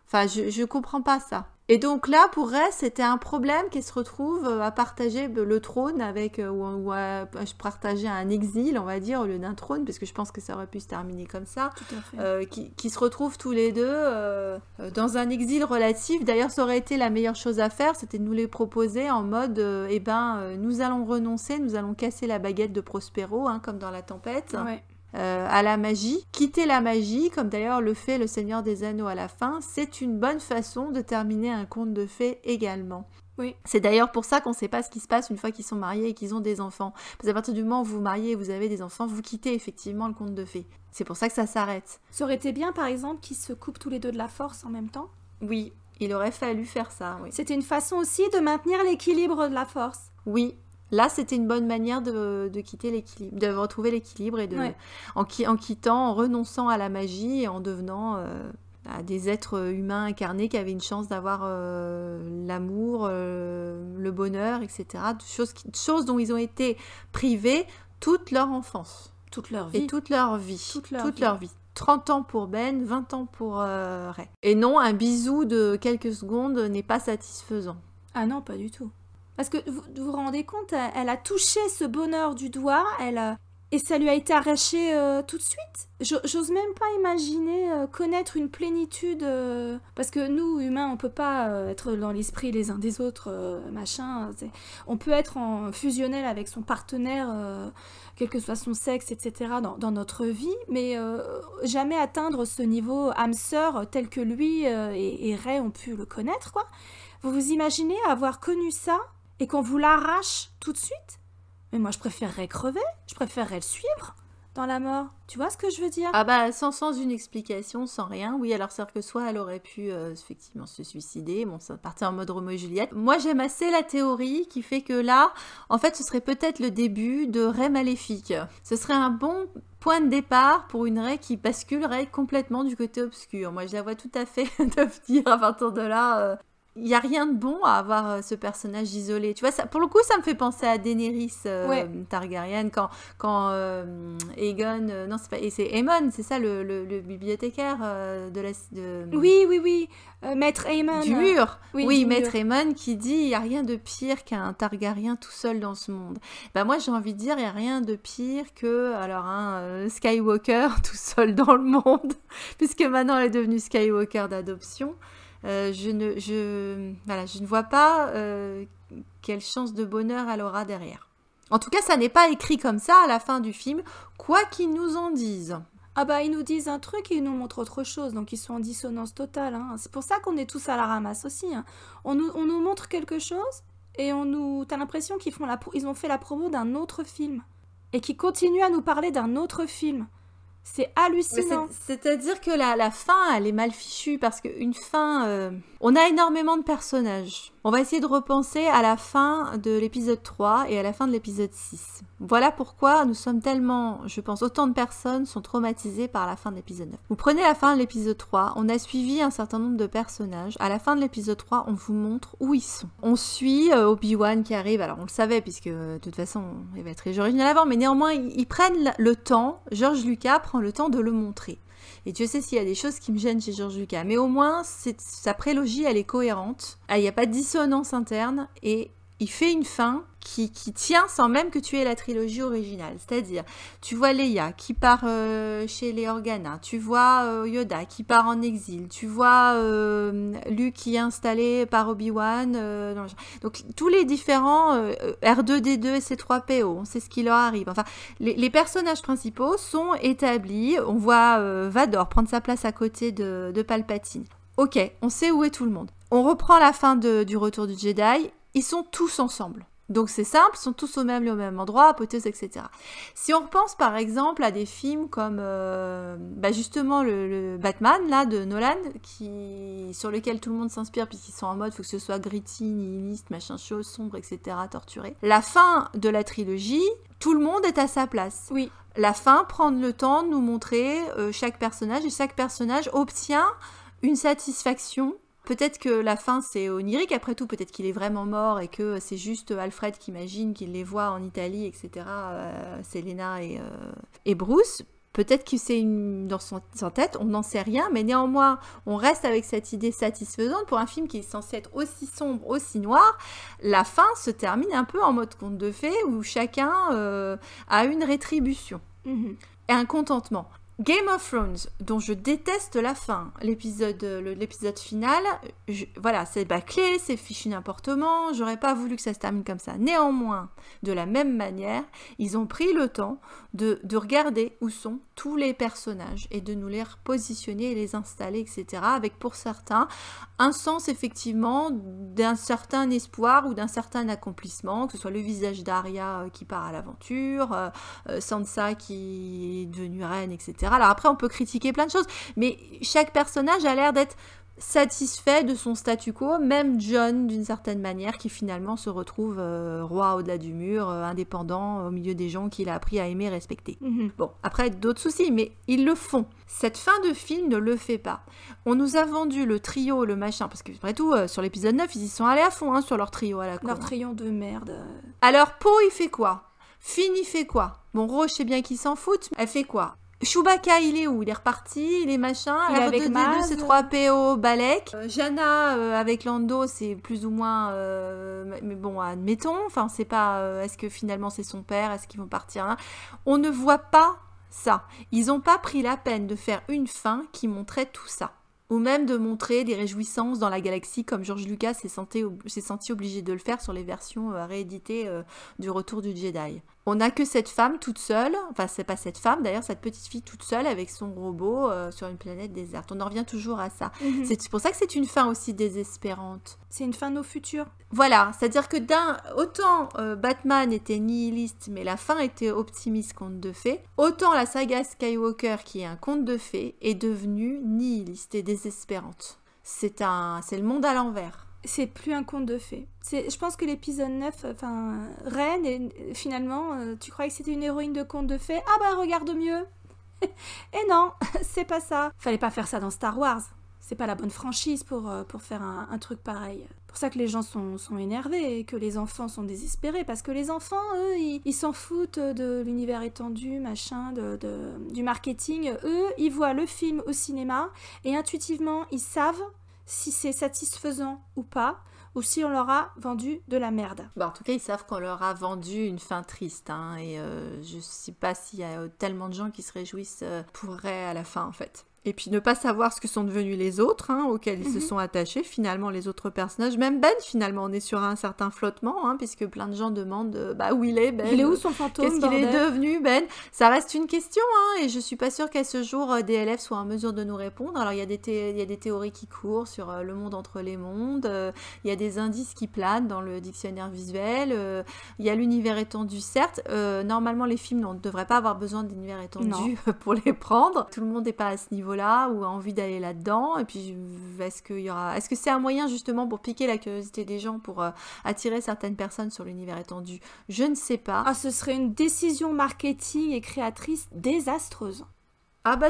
Enfin, je comprends pas ça. Et donc là, pour Rey, c'était un problème qu'elle se retrouve à partager le trône avec, ou à partager un exil, on va dire, au lieu d'un trône, parce que je pense que ça aurait pu se terminer comme ça. Tout à fait. Qui se retrouvent tous les deux dans un exil relatif. D'ailleurs, ça aurait été la meilleure chose à faire, c'était de nous les proposer en mode, nous allons renoncer, nous allons casser la baguette de Prospero, hein, comme dans La Tempête. Ouais. À la magie. Quitter la magie, comme d'ailleurs le fait le Seigneur des Anneaux à la fin, c'est une bonne façon de terminer un conte de fées également. Oui. C'est d'ailleurs pour ça qu'on ne sait pas ce qui se passe une fois qu'ils sont mariés et qu'ils ont des enfants. Parce qu'à partir du moment où vous vous mariez et vous avez des enfants, vous quittez effectivement le conte de fées. C'est pour ça que ça s'arrête. Ça aurait été bien, par exemple, qu'ils se coupent tous les deux de la force en même temps. Oui, il aurait fallu faire ça, oui. C'était une façon aussi de maintenir l'équilibre de la force. Oui. Là, c'était une bonne manière de quitter l'équilibre, de retrouver l'équilibre et en quittant, en renonçant à la magie et en devenant des êtres humains incarnés qui avaient une chance d'avoir l'amour, le bonheur, etc. Choses dont ils ont été privés toute leur enfance. Toute leur vie. Et toute leur vie. Toute leur vie. 30 ans pour Ben, 20 ans pour Rey. Et non, un bisou de quelques secondes n'est pas satisfaisant. Ah non, pas du tout. Parce que vous vous rendez compte, elle a touché ce bonheur du doigt, et ça lui a été arraché tout de suite. J'ose même pas imaginer connaître une plénitude, parce que nous, humains, on peut pas être dans l'esprit les uns des autres, machin. On peut être en fusionnel avec son partenaire, quel que soit son sexe, etc., dans notre vie, mais jamais atteindre ce niveau âme sœur tel que lui et Rey ont pu le connaître, quoi. Vous vous imaginez avoir connu ça et qu'on vous l'arrache tout de suite? Mais moi, je préférerais crever, je préférerais le suivre dans la mort. Tu vois ce que je veux dire? Ah bah, sans une explication, sans rien. Oui, alors c'est-à-dire que soit elle aurait pu effectivement se suicider, bon, ça partait en mode Roméo et Juliette. Moi, j'aime assez la théorie qui fait que là, en fait, ce serait peut-être le début de Rey maléfique. Ce serait un bon point de départ pour une Rey qui basculerait complètement du côté obscur. Moi, je la vois tout à fait devenir à partir de là... Il n'y a rien de bon à avoir ce personnage isolé. Tu vois, ça, pour le coup, ça me fait penser à Daenerys Targaryen quand Aegon... non, c'est pas... Et c'est Aemon, c'est ça, le bibliothécaire de la... Oui. Maître Aemon. Du mur. Oui, du Maître mur. Aemon qui dit il n'y a rien de pire qu'un Targaryen tout seul dans ce monde. Ben moi, j'ai envie de dire il n'y a rien de pire que Skywalker tout seul dans le monde. Puisque maintenant, elle est devenue Skywalker d'adoption. Je ne vois pas quelle chance de bonheur elle aura derrière. En tout cas, ça n'est pas écrit comme ça à la fin du film, quoi qu'ils nous en disent. Ah bah, ils nous disent un truc et ils nous montrent autre chose, donc ils sont en dissonance totale. Hein. C'est pour ça qu'on est tous à la ramasse aussi. Hein. On nous montre quelque chose et t'as l'impression ils ont fait la promo d'un autre film et qu'ils continuent à nous parler d'un autre film. C'est hallucinant. C'est-à-dire que la fin, elle est mal fichue parce qu'une fin... On a énormément de personnages. On va essayer de repenser à la fin de l'épisode 3 et à la fin de l'épisode 6. Voilà pourquoi nous sommes tellement, je pense, autant de personnes sont traumatisées par la fin de l'épisode 9. Vous prenez la fin de l'épisode 3, on a suivi un certain nombre de personnages. À la fin de l'épisode 3, on vous montre où ils sont. On suit Obi-Wan qui arrive, alors on le savait puisque de toute façon, il va être très original avant, mais néanmoins, ils prennent le temps, George Lucas prend le temps de le montrer. Et Dieu sait s'il y a des choses qui me gênent chez George Lucas. Mais au moins, sa prélogie, elle est cohérente. Il n'y a pas de dissonance interne. Et il fait une fin qui tient sans même que tu aies la trilogie originale. C'est-à-dire, tu vois Leia qui part chez les Organa, tu vois Yoda qui part en exil, tu vois Luke qui est installé par Obi-Wan. Donc, tous les différents R2-D2 et C3PO, on sait ce qui leur arrive. Enfin, les personnages principaux sont établis. On voit Vador prendre sa place à côté de Palpatine. Ok, on sait où est tout le monde. On reprend la fin du Retour du Jedi. Ils sont tous ensemble. Donc c'est simple, ils sont tous au même endroit, apothéose, etc. Si on repense par exemple à des films comme justement le Batman là, de Nolan, sur lequel tout le monde s'inspire puisqu'ils sont en mode faut que ce soit gritty, nihiliste, machin chose, sombre, etc., torturé. La fin de la trilogie, tout le monde est à sa place. Oui. La fin prend le temps de nous montrer chaque personnage et chaque personnage obtient une satisfaction. Peut-être que la fin c'est onirique, après tout, peut-être qu'il est vraiment mort et que c'est juste Alfred qui imagine qu'il les voit en Italie, etc. Selena et Bruce. Peut-être que c'est dans sa tête, on n'en sait rien, mais néanmoins, on reste avec cette idée satisfaisante pour un film qui est censé être aussi sombre, aussi noir. La fin se termine un peu en mode conte de fées où chacun a une rétribution et un contentement. Game of Thrones, dont je déteste la fin, l'épisode final, voilà, c'est bâclé, c'est fichu n'importement, j'aurais pas voulu que ça se termine comme ça. Néanmoins, de la même manière, ils ont pris le temps de regarder où sont tous les personnages et de nous les repositionner et les installer, etc. Avec pour certains un sens effectivement d'un certain espoir ou d'un certain accomplissement, que ce soit le visage d'Arya qui part à l'aventure, Sansa qui est devenue reine, etc. Alors après, on peut critiquer plein de choses, mais chaque personnage a l'air d'être satisfait de son statu quo, même Jon d'une certaine manière, qui finalement se retrouve roi au-delà du mur, indépendant, au milieu des gens qu'il a appris à aimer et respecter. Bon, après, d'autres soucis, mais ils le font. Cette fin de film ne le fait pas. On nous a vendu le trio, le machin, parce que après tout, sur l'épisode 9, ils y sont allés à fond sur leur trio à la con. Leur trio de merde. Alors, Poe, il fait quoi? Finn, il fait quoi? Bon, Rose, je sais bien qu'ils s'en foutent, elle fait quoi? Chewbacca, il est où? Il est reparti, il est machin. Il est avec Maz. C'est 3PO, Balek. Jana avec Lando, c'est plus ou moins... mais bon, admettons. Enfin, on sait pas, est-ce que finalement c'est son père? Est-ce qu'ils vont partir là? On ne voit pas ça. Ils n'ont pas pris la peine de faire une fin qui montrait tout ça. Ou même de montrer des réjouissances dans la galaxie, comme George Lucas s'est senti obligé de le faire sur les versions rééditées du Retour du Jedi. On n'a que cette femme toute seule, enfin c'est pas cette femme d'ailleurs, cette petite fille toute seule avec son robot sur une planète déserte. On en revient toujours à ça. C'est pour ça que c'est une fin aussi désespérante. C'est une fin de nos futurs. Voilà, c'est-à-dire que autant Batman était nihiliste, mais la fin était optimiste, conte de fées, autant la saga Skywalker, qui est un conte de fées, est devenue nihiliste et désespérante. C'est le monde à l'envers. C'est plus un conte de fées. Je pense que l'épisode 9, Reine, et finalement, tu croyais que c'était une héroïne de conte de fées? Ah bah regarde mieux. Et non, c'est pas ça. Fallait pas faire ça dans Star Wars. C'est pas la bonne franchise pour faire un truc pareil. C'est pour ça que les gens sont énervés et que les enfants sont désespérés. Parce que les enfants, eux, ils s'en foutent de l'univers étendu, machin, du marketing. Eux, ils voient le film au cinéma et intuitivement, ils savent si c'est satisfaisant ou pas, ou si on leur a vendu de la merde. En tout cas, ils savent qu'on leur a vendu une fin triste, et je sais pas s'il y a tellement de gens qui se réjouissent pour Rey à la fin, en fait. Et puis ne pas savoir ce que sont devenus les autres, auxquels ils se sont attachés, finalement, les autres personnages. Même Ben, finalement, on est sur un certain flottement, puisque plein de gens demandent où il est, Ben. Il est où son fantôme? Qu'est-ce qu'il est devenu, Ben? Ça reste une question, et je suis pas sûre qu'à ce jour, DLF soit en mesure de nous répondre. Alors, il y a des théories qui courent sur le monde entre les mondes, il y a des indices qui planent dans le dictionnaire visuel, il y a l'univers étendu, certes. Normalement, les films, on ne devrait pas avoir besoin d'univers étendu pour les prendre. Tout le monde n'est pas à ce niveau-là ou a envie d'aller là-dedans, et puis est-ce que c'est un moyen justement pour piquer la curiosité des gens, pour attirer certaines personnes sur l'univers étendu? Je ne sais pas. Ce serait une décision marketing et créatrice désastreuse.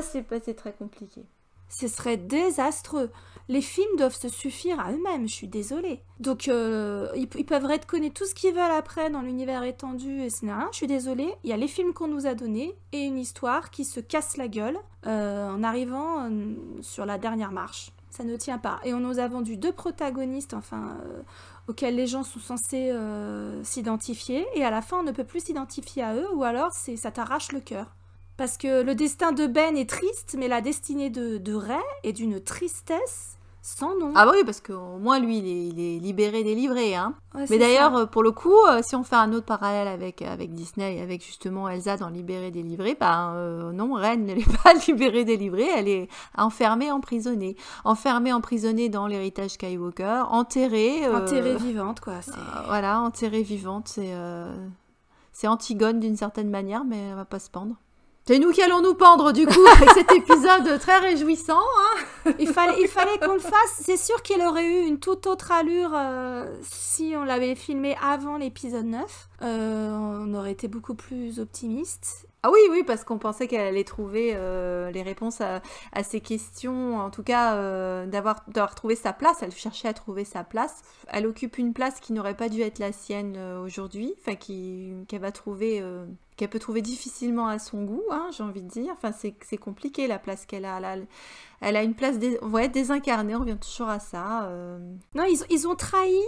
C'est très compliqué. Ce serait désastreux. Les films doivent se suffire à eux-mêmes, je suis désolée. Donc, ils peuvent retconner tout ce qu'ils veulent après dans l'univers étendu et ce n'est rien, je suis désolée. Il y a les films qu'on nous a donnés et une histoire qui se casse la gueule en arrivant sur la dernière marche. Ça ne tient pas. Et on nous a vendu 2 protagonistes, auxquels les gens sont censés s'identifier. Et à la fin, on ne peut plus s'identifier à eux, ou alors ça t'arrache le cœur. Parce que le destin de Ben est triste, mais la destinée de Ray est d'une tristesse sans nom. Ah bah oui, parce qu'au moins, lui, il est libéré, délivré. Hein. Ouais, Mais d'ailleurs, pour le coup, si on fait un autre parallèle avec Disney, avec justement Elsa dans Libéré, délivré, non, Ray n'est pas libérée, délivrée, elle est enfermée, emprisonnée. Enfermée, emprisonnée dans l'héritage Skywalker, enterrée... enterrée vivante, quoi. Voilà, enterrée vivante, c'est Antigone d'une certaine manière, mais elle va pas se pendre. C'est nous qui allons nous pendre, du coup, avec cet épisode très réjouissant. Hein. Il fallait qu'on le fasse. C'est sûr qu'il aurait eu une toute autre allure si on l'avait filmé avant l'épisode 9. On aurait été beaucoup plus optimiste. Ah oui, parce qu'on pensait qu'elle allait trouver les réponses à ces questions, en tout cas d'avoir trouvé sa place. Elle cherchait à trouver sa place. Elle occupe une place qui n'aurait pas dû être la sienne aujourd'hui, enfin qu'elle va trouver... qu'elle peut trouver difficilement à son goût, hein, j'ai envie de dire. Enfin, c'est compliqué la place qu'elle a. Elle a une place désincarnée, on revient toujours à ça. Non, ils ont trahi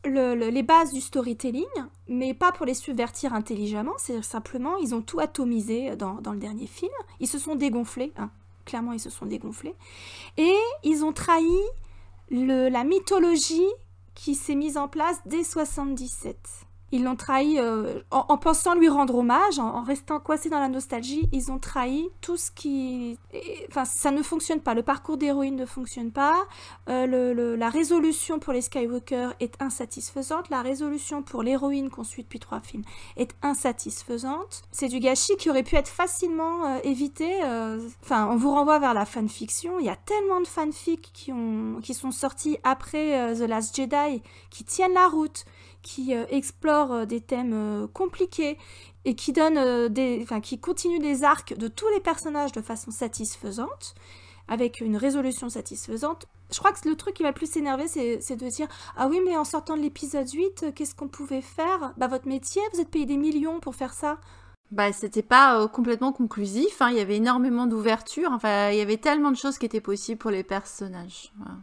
les bases du storytelling, mais pas pour les subvertir intelligemment, c'est simplement, ils ont tout atomisé dans le dernier film. Ils se sont dégonflés, hein. Clairement, ils se sont dégonflés. Et ils ont trahi la mythologie qui s'est mise en place dès 77. Ils l'ont trahi en pensant lui rendre hommage, en restant coincés dans la nostalgie. Ils ont trahi tout ce qui... Enfin, ça ne fonctionne pas. Le parcours d'héroïne ne fonctionne pas. La résolution pour les Skywalker est insatisfaisante. La résolution pour l'héroïne qu'on suit depuis 3 films est insatisfaisante. C'est du gâchis qui aurait pu être facilement évité. Enfin, on vous renvoie vers la fanfiction. Il y a tellement de fanfics qui sont sortis après The Last Jedi, qui tiennent la route, qui explore des thèmes compliqués et qui qui continue les arcs de tous les personnages de façon satisfaisante, avec une résolution satisfaisante. Je crois que le truc qui va le plus s'énerver, c'est de dire « Ah oui, mais en sortant de l'épisode 8, qu'est-ce qu'on pouvait faire ? Votre métier, vous êtes payé des millions pour faire ça ?» C'était pas complètement conclusif, hein. Il y avait énormément d'ouverture, enfin, il y avait tellement de choses qui étaient possibles pour les personnages. Voilà.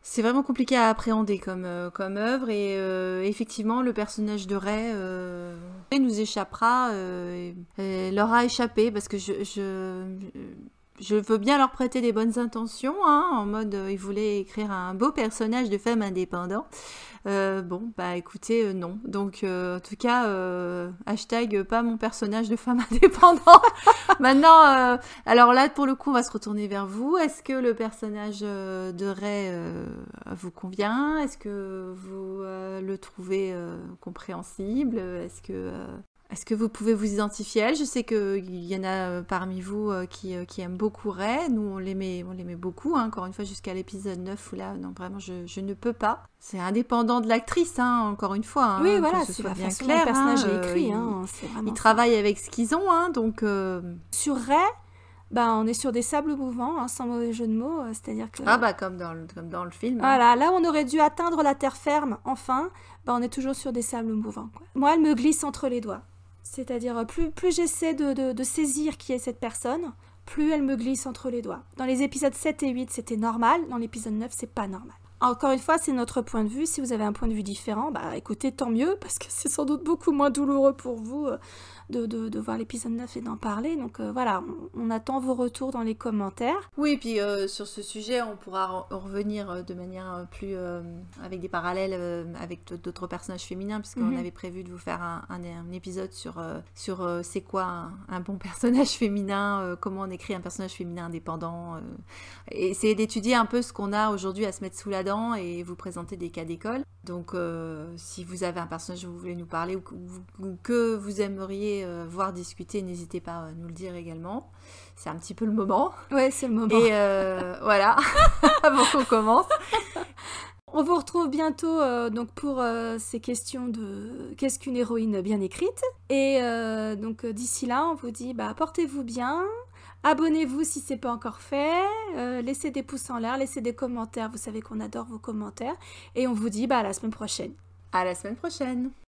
C'est vraiment compliqué à appréhender comme œuvre et effectivement le personnage de Ray nous échappera, leur a échappé parce que je veux bien leur prêter des bonnes intentions, hein, en mode ils voulaient écrire un beau personnage de femme indépendant. Écoutez, non. Donc, en tout cas, hashtag pas mon personnage de femme indépendant. Maintenant, alors là, pour le coup, on va se retourner vers vous. Est-ce que le personnage de Ray vous convient ? Est-ce que vous le trouvez compréhensible ? Est-ce que vous pouvez vous identifier à elle ? Je sais qu'il y en a parmi vous qui aiment beaucoup Ray. Nous, on l'aimait beaucoup, hein, encore une fois, jusqu'à l'épisode 9, où là, non, vraiment, je ne peux pas. C'est indépendant de l'actrice, hein, encore une fois. Hein, oui, voilà, c'est la façon dont le personnage est écrit. Ils travaillent avec ce qu'ils ont, hein, donc... Sur Ray, on est sur des sables mouvants, hein, sans mauvais jeu de mots, c'est-à-dire que... comme dans le film. Voilà, hein. Là où on aurait dû atteindre la terre ferme, enfin, on est toujours sur des sables mouvants, quoi. Moi, elle me glisse entre les doigts. C'est-à-dire, plus j'essaie de saisir qui est cette personne, plus elle me glisse entre les doigts. Dans les épisodes 7 et 8, c'était normal. Dans l'épisode 9, c'est pas normal. Encore une fois, c'est notre point de vue. Si vous avez un point de vue différent, écoutez, tant mieux, parce que c'est sans doute beaucoup moins douloureux pour vous de voir l'épisode 9 et d'en parler. Donc voilà, on attend vos retours dans les commentaires. Oui, et puis sur ce sujet, on pourra revenir de manière plus... avec des parallèles avec d'autres personnages féminins, puisqu'on avait prévu de vous faire un épisode sur c'est quoi un bon personnage féminin, comment on écrit un personnage féminin indépendant, et essayer d'étudier un peu ce qu'on a aujourd'hui à se mettre sous la dent et vous présenter des cas d'école. Donc si vous avez un personnage dont vous voulez nous parler ou que vous aimeriez voir discuter, n'hésitez pas à nous le dire également. C'est un petit peu le moment. Ouais, c'est le moment. Et voilà, avant qu'on commence. On vous retrouve bientôt donc pour ces questions de qu'est-ce qu'une héroïne bien écrite. Et donc d'ici là, on vous dit portez-vous bien. Abonnez-vous si ce n'est pas encore fait, laissez des pouces en l'air, laissez des commentaires, vous savez qu'on adore vos commentaires, et on vous dit à la semaine prochaine. À la semaine prochaine.